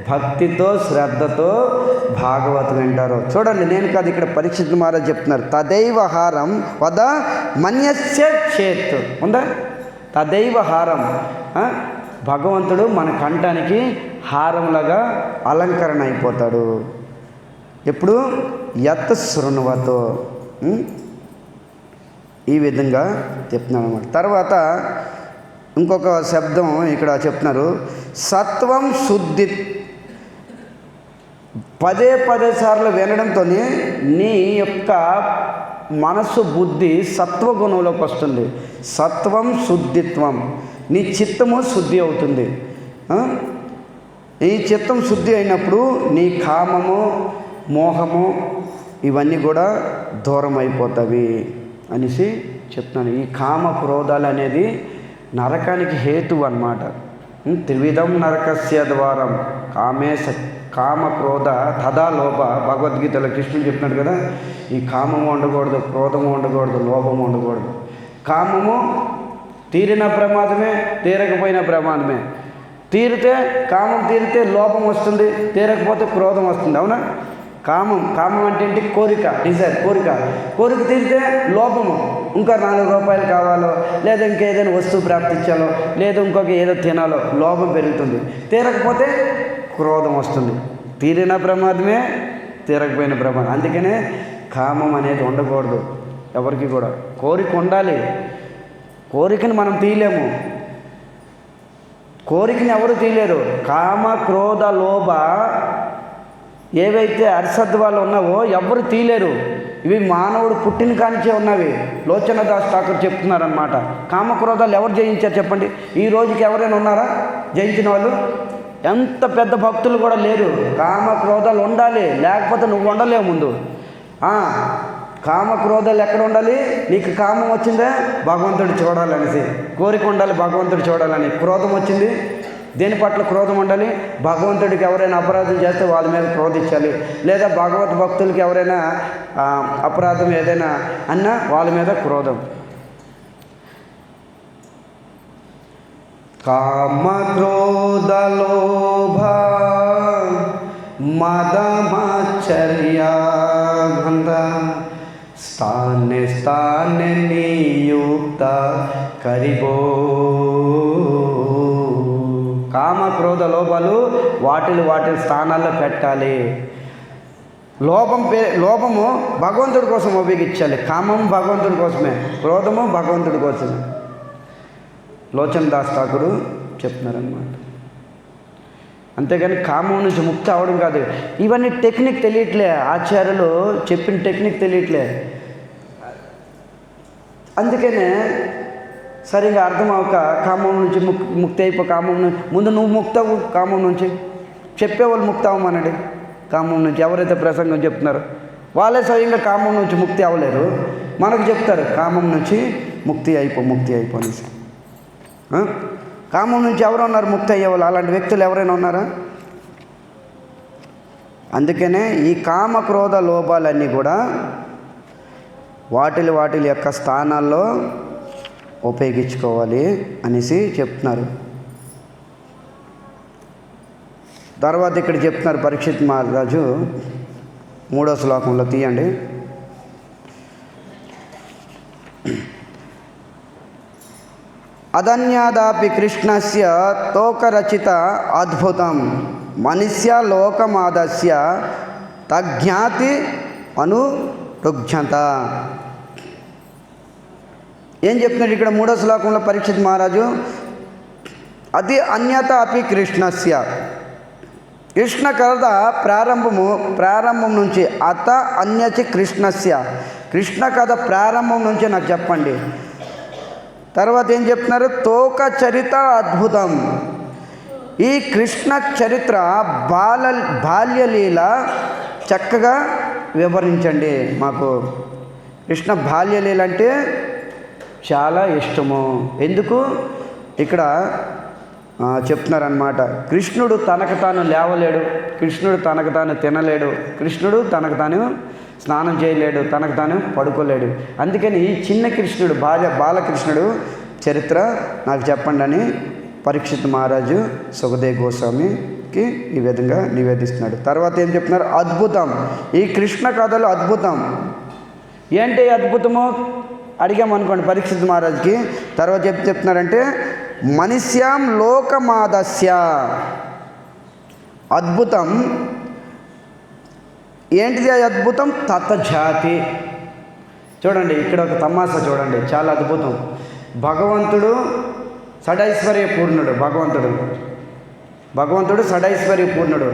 భక్తితో శ్రద్ధతో భాగవతం వింటారో. చూడండి, నేను కాదు, ఇక్కడ పరీక్షిత్ మహారాజ్ చెప్తున్నారు. తదైవ హారం వద మన్యస్య చేత్ ఉందా? తదైవ హారం, భగవంతుడు మన కంఠానికి హారంలాగా అలంకరణ అయిపోతాడు. ఎప్పుడు? యత్ శృణ్వతో, ఈ విధంగా చెప్తున్నాను అన్నమాట. తర్వాత ఇంకొక శబ్దం ఇక్కడ చెప్తున్నారు, సత్వం శుద్ధి. పదే సార్లు వినడంతో నీ యొక్క మనస్సు బుద్ధి సత్వగుణంలోకి వస్తుంది. సత్వం శుద్ధిత్వం, నీ చిత్తము శుద్ధి అవుతుంది. ఈ చిత్తం శుద్ధి అయినప్పుడు నీ కామము మోహము ఇవన్నీ కూడా దూరం అయిపోతాయి అనేసి చెప్తున్నాను. ఈ కామ క్రోధాలు అనేది నరకానికి హేతు అన్నమాట. త్రివిధం నరకస్య ద్వారం కామ క్రోధ తదా లోభ. భగవద్గీతలో కృష్ణుడు చెప్తున్నాడు కదా, ఈ కామము ఉండకూడదు, క్రోధము ఉండకూడదు, లోభము ఉండకూడదు. కామము తీరిన ప్రమాదమే, తీరకపోయిన ప్రమాదమే. కామం తీరితే లోభం వస్తుంది, తీరకపోతే క్రోధం వస్తుంది. అవునా? కామం అంటే ఏంటి? కోరిక, డిజైర్, కోరిక తీరితే లోభము, ఇంకా 4 రూపాయలు కావాలో, లేదా ఇంకేదైనా వస్తువు ప్రాప్తించాలో, లేదా ఇంకొక ఏదో తినాలో లోభం పెరుగుతుంది. తీరకపోతే క్రోధం వస్తుంది. తీరిన ప్రమాదమే, తీరకపోయిన ప్రమాదం. అందుకనే కామం అనేది ఉండకూడదు ఎవరికి కూడా. కోరిక ఉండాలి, కోరికని మనం తీయలేము, కోరికని ఎవరు తీయలేరు. కామ క్రోధ లోభ ఏవైతే అరిసద్వాలు ఉన్నావో ఎవరు తీయలేరు. ఇవి మానవుడు పుట్టిన కానించే ఉన్నవి. లోచన దాస్ ఠాకూర్ చెప్తున్నారనమాట. కామక్రోధాలు ఎవరు జయించారు చెప్పండి? ఈ రోజుకి ఎవరైనా ఉన్నారా జయించిన వాళ్ళు? ఎంత పెద్ద భక్తులు కూడా లేరు. కామక్రోధాలు ఉండాలి, లేకపోతే నువ్వు ఉండలేవు ముందు. కామక్రోధాలు ఎక్కడ ఉండాలి? నీకు కామం వచ్చిందే భగవంతుడు చూడాలనేసి, కోరిక ఉండాలి భగవంతుడు చూడాలని. క్రోధం వచ్చింది, దేని పట్ల క్రోధం ఉండాలి? భగవంతుడికి ఎవరైనా అపరాధం చేస్తే వాళ్ళ మీద క్రోధించాలి, లేదా భగవత్ భక్తులకి ఎవరైనా అపరాధం ఏదైనా అన్నా వాళ్ళ మీద క్రోధం. కామ క్రోధ లోభ మదమాచర్య గంధ స్థానే నియుక్త కరిబో. కామ క్రోధ లోపాలు వాటి స్థానాల్లో పెట్టాలి. లోపము భగవంతుడి కోసం ఉపయోగించాలి. కామం భగవంతుడి కోసమే, క్రోధము భగవంతుడి కోసమే. లోచన్ దాస్ ఠాకూర్ చెప్తున్నారన్నమాట. అంతేగాని కామం నుంచి ముక్తి అవడం కాదు. ఇవన్నీ టెక్నిక్ తెలియట్లే, ఆచార్యులు చెప్పిన టెక్నిక్ తెలియట్లే. అందుకనే సరిగా అర్థం అవ్వక కామం నుంచి ముక్తి కామం ముందు నువ్వు ముక్తావు. కామం నుంచి చెప్పేవాళ్ళు ముక్తి అవ్వమనండి. కామం నుంచి ఎవరైతే ప్రసంగం చెప్తున్నారో వాళ్ళే స్వయంగా కామం నుంచి ముక్తి అవ్వలేరు. మనకు చెప్తారు కామం నుంచి ముక్తి అయిపోనేసి. కామం నుంచి ఎవరు ఉన్నారు ముక్తి అయ్యేవాళ్ళు? అలాంటి వ్యక్తులు ఎవరైనా ఉన్నారా? అందుకనే ఈ కామ క్రోధ లోపాలన్నీ కూడా వాటి యొక్క స్థానాల్లో ఉపయోగించుకోవాలి అనేసి చెప్తున్నారు. తర్వాత ఇక్కడ చెప్తున్నారు పరీక్షిత్ మహారాజు 3వ శ్లోకంలో తీయండి. అదన్యాదాపి కృష్ణస్య తోకరచిత అద్భుతం మనుష్య లోకమాదస్య తజ్ఞాతి అనురుగ్జత. ఏం చెప్తున్నాడు ఇక్కడ 3వ శ్లోకంలో పరీక్షిత్ మహారాజు? అది అన్యత అపి కృష్ణస్య, కృష్ణ కథ ప్రారంభం నుంచి అత అన్యచి కృష్ణస్య, కృష్ణ కథ ప్రారంభం నుంచి నాకు చెప్పండి. తర్వాత ఏం చెప్తున్నారు? తోక చరిత అద్భుతం, ఈ కృష్ణ చరిత్ర బాల్యలీల చక్కగా వివరించండి మాకు. కృష్ణ బాల్యలీల అంటే చాలా ఇష్టము. ఎందుకు ఇక్కడ చెప్తున్నారనమాట. కృష్ణుడు తనకు తాను లేవలేడు, కృష్ణుడు తనకు తాను తినలేడు, కృష్ణుడు తనకు తాను స్నానం చేయలేడు, తనకు తాను పడుకోలేడు. అందుకని చిన్న కృష్ణుడు బాలకృష్ణుడు చరిత్ర నాకు చెప్పండి అని పరీక్షిత్ మహారాజు సుఖదేవ్ గోస్వామికి ఈ విధంగా నివేదిస్తున్నాడు. తర్వాత ఏం చెప్తున్నారు? అద్భుతం, ఈ కృష్ణ కథలు అద్భుతం. ఏంటి అద్భుతము అడిగామనుకోండి పరీక్షిత్ మహారాజుకి. తర్వాత చెప్తున్నారంటే మనుష్యాం లోకమాదస్య అద్భుతం. ఏంటిది అద్భుతం? తతజాతి. చూడండి ఇక్కడ ఒక తమాషా చూడండి, చాలా అద్భుతం. భగవంతుడు షడైశ్వర్య పూర్ణుడు, భగవంతుడు షడైశ్వర్య పూర్ణుడు.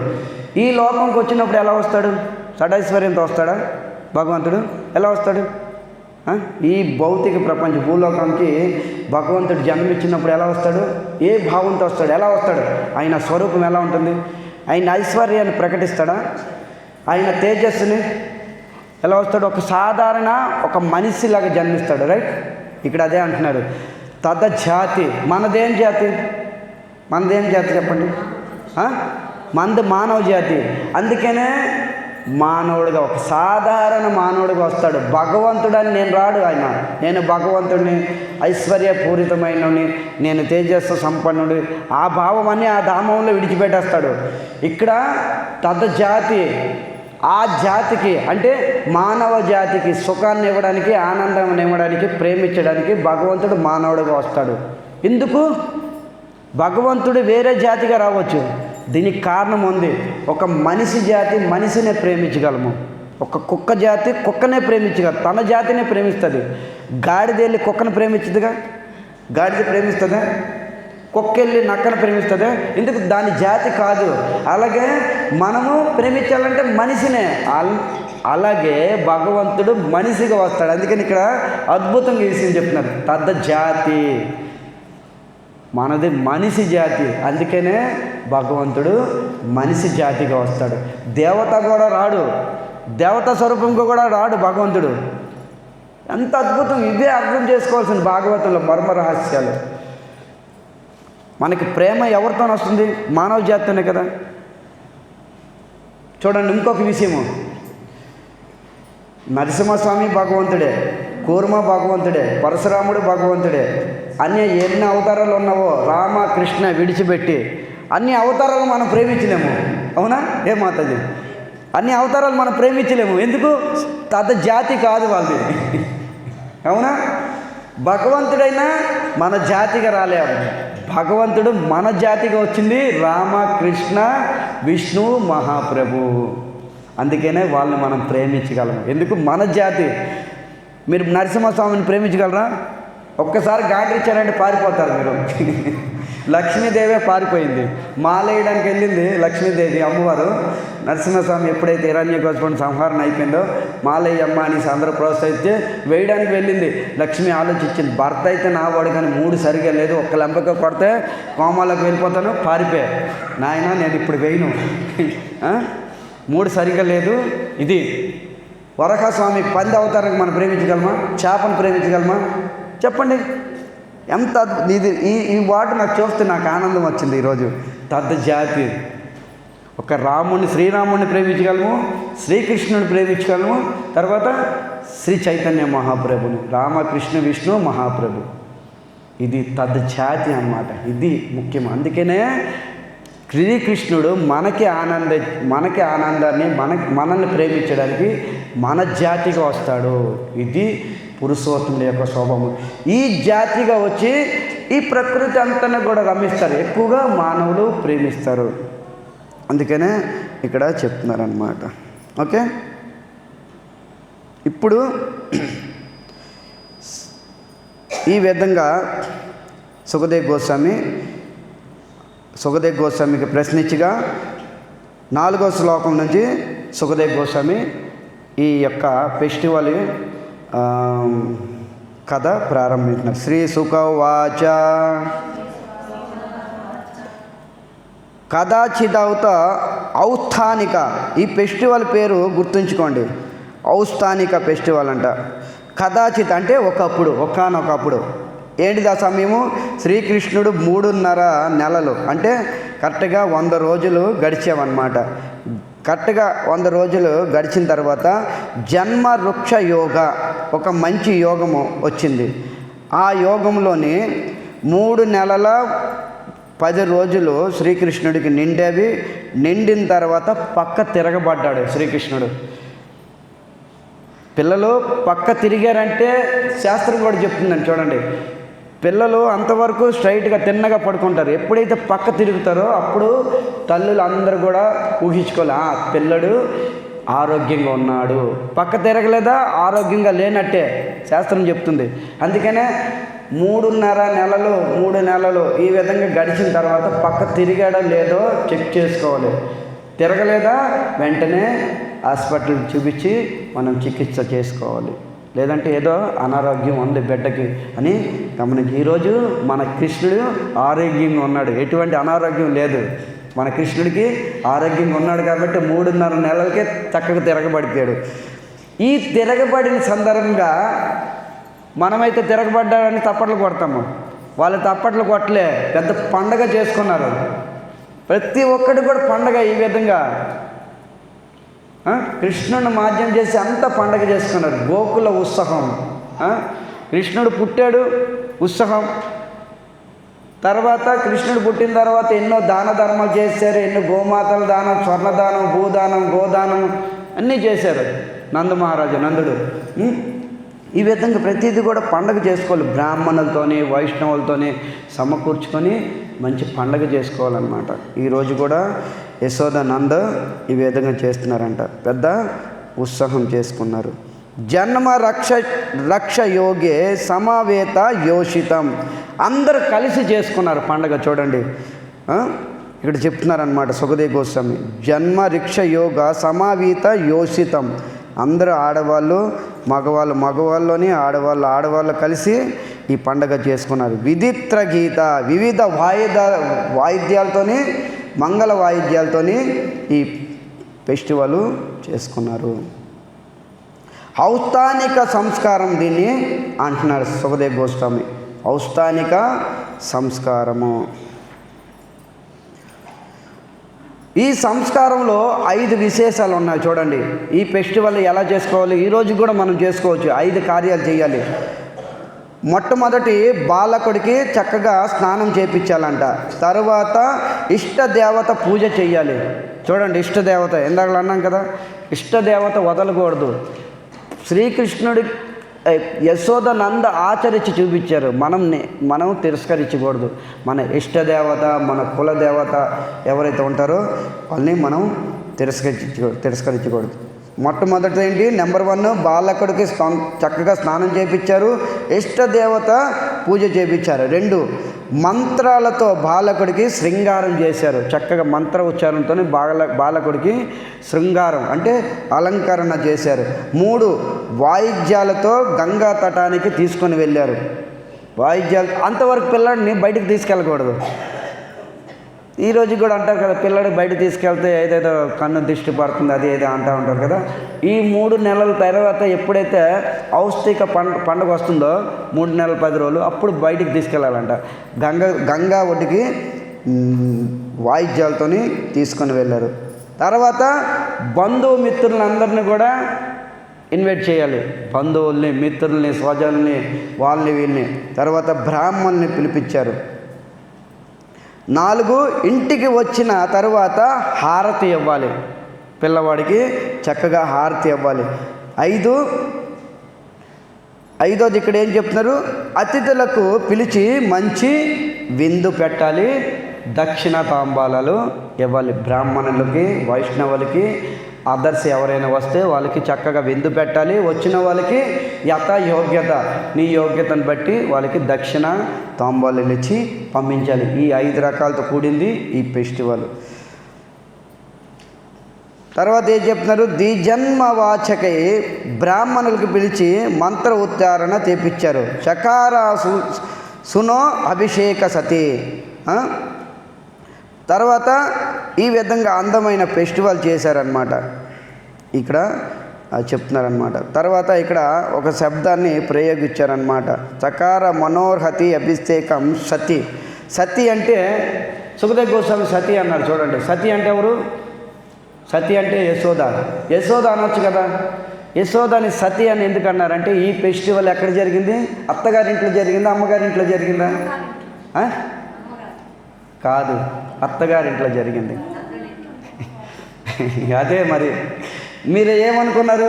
ఈ లోకంకి వచ్చినప్పుడు ఎలా వస్తాడు? షడైశ్వర్యంతో వస్తాడా భగవంతుడు? ఎలా వస్తాడు? ఈ భౌతిక ప్రపంచ భూలోకానికి భగవంతుడు జన్మించినప్పుడు ఎలా వస్తాడు? ఏ భావంతో వస్తాడు? ఎలా వస్తాడు? ఆయన స్వరూపం ఎలా ఉంటుంది? ఆయన ఐశ్వర్యాన్ని ప్రకటిస్తాడా? ఆయన తేజస్సుని ఎలా వస్తాడు? ఒక సాధారణ ఒక మనిషిలాగా జన్మిస్తాడు. రైట్, ఇక్కడ అదే అంటున్నారు. తదజాతి. మనదేం జాతి చెప్పండి? మనది మానవ జాతి. అందుకనే మానవుడిగా ఒక సాధారణ మానవుడిగా వస్తాడు. భగవంతుడని నేను రాడు ఆయన. నేను భగవంతుడిని, ఐశ్వర్యపూరితమైనని, నేను తేజస్సు సంపన్నుడి, ఆ భావం అన్నీ ఆ ధామంలో విడిచిపెట్టేస్తాడు. ఇక్కడ తదజాతి, ఆ జాతికి అంటే మానవ జాతికి సుఖాన్ని ఇవ్వడానికి, ఆనందాన్ని ఇవ్వడానికి, ప్రేమించడానికి భగవంతుడు మానవుడిగా వస్తాడు. ఎందుకు? భగవంతుడు వేరే జాతిగా రావచ్చు, దీనికి కారణం ఉంది. ఒక మనిషి జాతి మనిషినే ప్రేమించగలము. ఒక కుక్క జాతి కుక్కనే ప్రేమించగలదు, తన జాతినే ప్రేమిస్తుంది. గాడిద వెళ్ళి కుక్కను ప్రేమించదుగా? గాడిద ప్రేమిస్తుందా? కుక్క వెళ్ళి నక్కను ప్రేమిస్తుందా? ఎందుకు? దాని జాతి కాదు. అలాగే మనము ప్రేమించాలంటే మనిషినే. అలాగే భగవంతుడు మనిషిగా వస్తాడు. అందుకని ఇక్కడ అద్భుతంగా ఈ విషయం చెప్తున్నారు. తద్ద జాతి, మనది మనిషి జాతి. అందుకనే భగవంతుడు మనిషి జాతిగా వస్తాడు. దేవత కూడా రాడు, దేవతా స్వరూపంగా కూడా రాడు భగవంతుడు. ఎంత అద్భుతం! ఇవే అర్థం చేసుకోవాల్సిన భాగవతంలో మర్మ రహస్యాలు. మనకి ప్రేమ ఎవరితో వస్తుంది? మానవ జాతితోనే కదా. చూడండి ఇంకొక విషయము, నరసింహస్వామి భగవంతుడే, కూర్మ భగవంతుడే, పరశురాముడు భగవంతుడే. అన్ని ఎన్ని అవతారాలు ఉన్నావో రామ కృష్ణ విడిచిపెట్టి అన్ని అవతారాలు మనం ప్రేమించలేము. అవునా? ఏ మాతది? అన్ని అవతారాలు మనం ప్రేమించలేము. ఎందుకు? తద జాతి కాదు వాళ్ళది. అవునా? భగవంతుడైనా మన జాతిగా రాలేము. భగవంతుడు మన జాతిగా వచ్చింది రామకృష్ణ విష్ణు మహాప్రభు. అందుకనే వాళ్ళని మనం ప్రేమించగలము. ఎందుకు? మన జాతి. మీరు నరసింహస్వామిని ప్రేమించగలరా? ఒక్కసారి గాండ్రి ఇచ్చారంటే పారిపోతారు మీరు. లక్ష్మీదేవే పారిపోయింది. మాలేయడానికి వెళ్ళింది లక్ష్మీదేవి అమ్మవారు. నరసింహస్వామి ఎప్పుడైతే హిరణ్యకశిపుని సంహారణ అయిపోయిందో మాలయ్యమ్మ అనేసి అందరూ ప్రోత్సహిస్తే వేయడానికి వెళ్ళింది. లక్ష్మి ఆలోచించింది, భర్త అయితే నా వాడు కానీ 3 సరిగా లేదు, ఒక్క లెంపక కొడితే కోమాలకు వెళ్ళిపోతాను, పారిపోయా. నాయన నేను ఇప్పుడు వేయను, 3 సరిగా లేదు. ఇది వరహస్వామి పంది అవతారానికి మనం ప్రేమించగలమా? చేపను ప్రేమించగలమా? చెప్పండి. ఎంత ఇది ఈ వాటి నాకు చూస్తే నాకు ఆనందం వచ్చింది ఈరోజు. తద్ద జాతి. ఒక శ్రీరాముడిని ప్రేమించగలము, శ్రీకృష్ణుని ప్రేమించగలము, తర్వాత శ్రీ చైతన్య మహాప్రభుని, రామకృష్ణ విష్ణు మహాప్రభు. ఇది తద్జాతి అన్నమాట. ఇది ముఖ్యం. అందుకనే శ్రీకృష్ణుడు మనకి ఆనందాన్ని మనల్ని ప్రేమించడానికి మన జాతిగా వస్తాడు. ఇది పురుషోత్తముల యొక్క స్వభావం. ఈ జాతిగా వచ్చి ఈ ప్రకృతి అంతా కూడా రమిస్తారు, ఎక్కువగా మానవులు ప్రేమిస్తారు. అందుకనే ఇక్కడ చెప్తున్నారన్నమాట. ఓకే, ఇప్పుడు ఈ విధంగా సుఖదేవ్ గోస్వామికి ప్రశ్నించగా 4వ శ్లోకం నుంచి సుఖదేవ్ గోస్వామి ఈ యొక్క ఫెస్టివల్ కథ ప్రారంభించినారు. శ్రీ సుఖవాచ కదాచిదౌత ఔస్థానిక. ఈ ఫెస్టివల్ పేరు గుర్తుంచుకోండి, ఔస్థానిక ఫెస్టివల్ అంట. కదాచిత్ అంటే ఒకప్పుడు, ఒకానొకప్పుడు. ఏంటిది ఆ సమయము? శ్రీకృష్ణుడు 3.5 నెలలు అంటే కరెక్ట్గా 100 రోజులు గడిచామన్నమాట. కరెక్ట్గా 100 రోజులు గడిచిన తర్వాత జన్మ వృక్ష యోగ, ఒక మంచి యోగము వచ్చింది. ఆ యోగంలోని 3 నెలల 10 రోజులు శ్రీకృష్ణుడికి నిండేవి. నిండిన తర్వాత పక్క తిరగబడ్డాడు శ్రీకృష్ణుడు. పిల్లలు పక్క తిరిగారంటే శాస్త్రం కూడా చెప్తుందని చూడండి. పిల్లలు అంతవరకు స్ట్రైట్గా తిన్నగా పడుకుంటారు. ఎప్పుడైతే పక్క తిరుగుతారో అప్పుడు తల్లులు అందరూ కూడా ఊహించుకోలే, పిల్లడు ఆరోగ్యంగా ఉన్నాడు. పక్క తిరగలేదా ఆరోగ్యంగా లేనట్టే శాస్త్రం చెప్తుంది. అందుకనే 3 నెలలు ఈ విధంగా గడిచిన తర్వాత పక్క తిరిగాడో లేదో చెక్ చేసుకోవాలి. తిరగలేదా వెంటనే హాస్పిటల్కి చూపించి మనం చికిత్స చేసుకోవాలి. లేదంటే ఏదో అనారోగ్యం ఉంది బిడ్డకి అని గమనించి. ఈరోజు మన కృష్ణుడు ఆరోగ్యంగా ఉన్నాడు, ఎటువంటి అనారోగ్యం లేదు. మన కృష్ణుడికి ఆరోగ్యంగా ఉన్నాడు కాబట్టి 3.5 నెలలకే చక్కగా తిరగబడిపోయాడు. ఈ తిరగబడిన సందర్భంగా మనమైతే తిరగబడ్డాడని తప్పట్లు కొడతాము, వాళ్ళు తప్పట్లు కొట్టలే, పెద్ద పండగ చేసుకున్నారు. ప్రతి ఒక్కటి కూడా పండగ. ఈ విధంగా కృష్ణుని మాధ్యం చేసి అంత పండగ చేసుకున్నారు. గోకుల ఉత్సవం, కృష్ణుడు పుట్టాడు ఉత్సవం. తర్వాత కృష్ణుడు పుట్టిన తర్వాత ఎన్నో దాన ధర్మాలు చేశారు. ఎన్నో గోమాతల దానం, స్వర్ణదానం, భూదానం, గోదానం అన్నీ చేశారు నందుడు. ఈ విధంగా ప్రతిదీ కూడా పండగ చేసుకోవాలి. బ్రాహ్మణులతోని వైష్ణవులతోని సమకూర్చుకొని మంచి పండగ చేసుకోవాలన్నమాట. ఈరోజు కూడా యశోద నంద ఈ విధంగా చేస్తున్నారంట, పెద్ద ఉత్సాహం చేసుకున్నారు. జన్మ రక్ష యోగే సమావేత యోషితం. అందరూ కలిసి చేసుకున్నారు పండగ. చూడండి ఇక్కడ చెప్తున్నారనమాట సుఖదేవ్ గోస్వామి. జన్మ రిక్ష యోగ సమావేత యోషితం. అందరూ ఆడవాళ్ళు మగవాళ్ళని ఆడవాళ్ళు కలిసి ఈ పండగ చేసుకున్నారు. విదిత్ర గీత, వివిధ వాయిద్యాలతోని, మంగళ వాయిద్యాలతోని ఈ ఫెస్టివల్ చేసుకున్నారు. ఔస్థానిక సంస్కారం దీన్ని అంటున్నారు సుఖదేవ్ గోస్వామి. ఔస్థానిక సంస్కారము. ఈ సంస్కారంలో 5 విశేషాలు ఉన్నాయి చూడండి. ఈ ఫెస్టివల్ ఎలా చేసుకోవాలి, ఈరోజు కూడా మనం చేసుకోవచ్చు. 5 కార్యాలు చేయాలి. మొట్టమొదటి బాలకుడికి చక్కగా స్నానం చేయించాలంట. తరువాత ఇష్టదేవత పూజ చేయాలి. చూడండి, ఇష్టదేవత ఇందాక అన్నాం కదా, ఇష్టదేవత వదలకూడదు. శ్రీకృష్ణుడి యశోద నంద ఆచరించి చూపించారు, మనం తిరస్కరించకూడదు. మన ఇష్టదేవత, మన కులదేవత ఎవరైతే ఉంటారో వాళ్ళని మనం తిరస్కరించకూడదు. మొట్టమొదటి ఏంటి, నెంబర్ 1 బాలకుడికి చక్కగా స్నానం చేయించారు, ఇష్టదేవత పూజ చేయించారు. 2 మంత్రాలతో బాలకుడికి శృంగారం చేశారు. చక్కగా మంత్ర ఉచ్చారణతో బాలకుడికి శృంగారం అంటే అలంకరణ చేశారు. 3 వాయిద్యాలతో గంగా తటానికి తీసుకొని వెళ్ళారు. వాయిద్యాలు అంతవరకు పిల్లాడిని బయటికి తీసుకెళ్ళకూడదు. ఈరోజు కూడా అంటారు కదా, పిల్లడు బయట తీసుకెళ్తే ఏదేదో కన్ను దిష్టి పడుతుంది అది ఏదో అంటూ ఉంటారు కదా. ఈ 3 నెలల తర్వాత ఎప్పుడైతే ఔష్టిక పండుగ వస్తుందో 3 నెలల 10 రోజులు అప్పుడు బయటికి తీసుకెళ్ళాలంట. గంగా ఒడ్డుకి వాయిద్యాలతోని తీసుకొని వెళ్ళారు. తర్వాత బంధుమిత్రులందరినీ కూడా ఇన్వైట్ చేయాలి. బంధువుల్ని, మిత్రుల్ని, స్వజనుల్ని, వాళ్ళని వీళ్ళని. తర్వాత బ్రాహ్మణ్ణి పిలిపించారు. 4 ఇంటికి వచ్చిన తర్వాత హారతి ఇవ్వాలి. పిల్లవాడికి చక్కగా హారతి ఇవ్వాలి. 5వది ఇక్కడ ఏం చెప్తున్నారు, అతిథులకు పిలిచి మంచి విందు పెట్టాలి, దక్షిణ తాంబాలాలు ఇవ్వాలి. బ్రాహ్మణులకి, వైష్ణవులకి, అదర్స్ ఎవరైనా వస్తే వాళ్ళకి చక్కగా విందు పెట్టాలి. వచ్చిన వాళ్ళకి యోగ్యత, నీ యోగ్యతను బట్టి వాళ్ళకి దక్షిణ తాంబాలు ఇచ్చి పంపించాలి. ఈ 5 రకాలతో కూడింది ఈ ఫెస్టివల్. తర్వాత ఏం చెప్తున్నారు, ద్విజన్మవాచకై బ్రాహ్మణులకు పిలిచి మంత్ర ఉచ్చారణ చేపించారు. చకార సునో అభిషేక సతి. తర్వాత ఈ విధంగా అందమైన ఫెస్టివల్ చేశారనమాట. ఇక్కడ చెప్తున్నారనమాట. తర్వాత ఇక్కడ ఒక శబ్దాన్ని ప్రయోగించారనమాట. చకార మనోర్హతి అభిషేకం సతి. సతి అంటే సుఖదేవ్ గోస్వామి సతి అన్నారు. చూడండి, సతి అంటే ఎవరు? సతి అంటే యశోద. యశోద అనొచ్చు కదా. యశోదని సతి అని ఎందుకు అన్నారంటే, ఈ ఫెస్టివల్ ఎక్కడ జరిగింది? అత్తగారింట్లో జరిగిందా, అమ్మగారింట్లో జరిగిందా? కాదు, అత్తగారింట్లో జరిగింది. అదే మరి మీరు ఏమనుకున్నారు,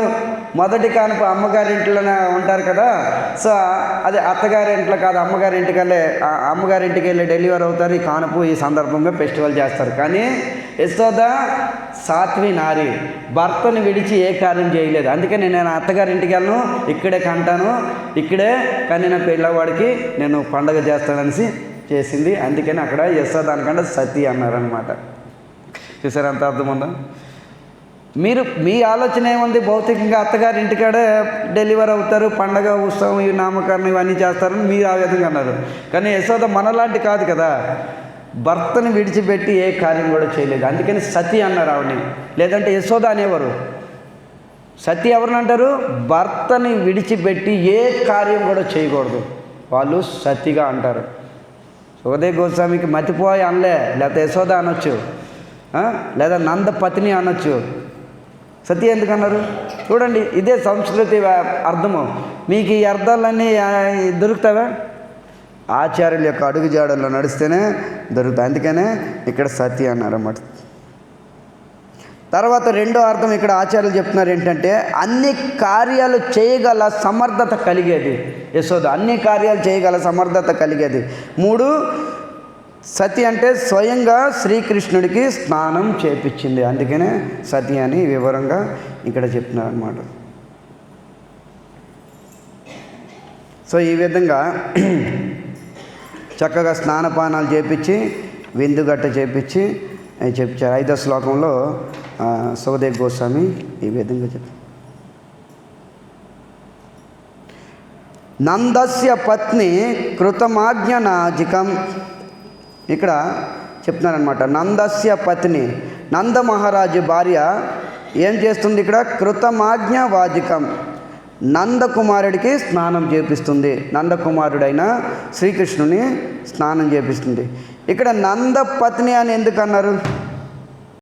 మొదటి కానుపు అమ్మగారింట్లోనే ఉంటారు కదా. సో అదే అత్తగారింట్లో కాదు, అమ్మగారింటికి వెళ్ళి డెలివరీ అవుతారు. ఈ కానుపు ఈ సందర్భంగా ఫెస్టివల్ చేస్తారు. కానీ యశోద సాత్వి నారి, భర్తను విడిచి ఏ కార్యం చేయలేదు. అందుకని నేను అత్తగారింటికి వెళ్ళను, ఇక్కడే కంటాను, ఇక్కడే కనిన పిల్లవాడికి నేను పండగ చేస్తాననేసి చేసింది. అందుకని అక్కడ యశోద అనకుండా సతి అన్నారనమాట. చూసారు ఎంత అర్థముందా? మీ ఆలోచన ఏముంది, భౌతికంగా అత్తగారి ఇంటికాడే డెలివరీ అవుతారు, పండగ ఉత్సవం ఈ నామకరణం ఇవన్నీ చేస్తారని మీరు ఆ విధంగా అన్నారు. కానీ యశోద మనలాంటి కాదు కదా, భర్తని విడిచిపెట్టి ఏ కార్యం కూడా చేయలేదు. అందుకని సతి అన్నారు ఆవిడని. లేదంటే యశోద అనేవారు. సతి ఎవరిని అంటారు? భర్తని విడిచిపెట్టి ఏ కార్యం కూడా చేయకూడదు, వాళ్ళు సతిగా అంటారు. సుఖదేవ్ గోస్వామికి మతిపోయి అనలే, లేకపోతే యశోద అనొచ్చు, లేదా నంద పత్ని అనొచ్చు. సతి ఎందుకు అన్నారు? చూడండి, ఇదే సంస్కృతి అర్థము. మీకు ఈ అర్థాలన్నీ దొరుకుతావా? ఆచార్యుల యొక్క అడుగుజాడల్లో నడిస్తేనే దొరుకుతాయి. అందుకనే ఇక్కడ సతి అన్నారన్నమాట. తర్వాత రెండో అర్థం ఇక్కడ ఆచార్యులు చెప్తున్నారు ఏంటంటే, అన్ని కార్యాలు చేయగల సమర్థత కలిగేది యశోద. అన్ని కార్యాలు చేయగల సమర్థత కలిగేది. 3 సతి అంటే స్వయంగా శ్రీకృష్ణుడికి స్నానం చేపించింది. అందుకనే సతి అని వివరంగా ఇక్కడ చెప్తున్నారు అన్నమాట. సో ఈ విధంగా చక్కగా స్నానపానాలు చేపించి, విందుగట్ట చేపించి చెప్తారు. 5వ శ్లోకంలో సుఖదేవ్ గోస్వామి ఈ విధంగా చెప్పారు. నందస్య పత్ని కృతమాజ్ఞనాజికం. ఇక్కడ చెప్తున్నారనమాట. నందస్య పత్ని, నంద మహారాజు భార్య ఏం చేస్తుంది? ఇక్కడ కృతమాజ్ఞ వాజికం, నందకుమారుడికి స్నానం చేపిస్తుంది. నందకుమారుడైన శ్రీకృష్ణుని స్నానం చేపిస్తుంది. ఇక్కడ నంద పత్ని అని ఎందుకు అన్నారు?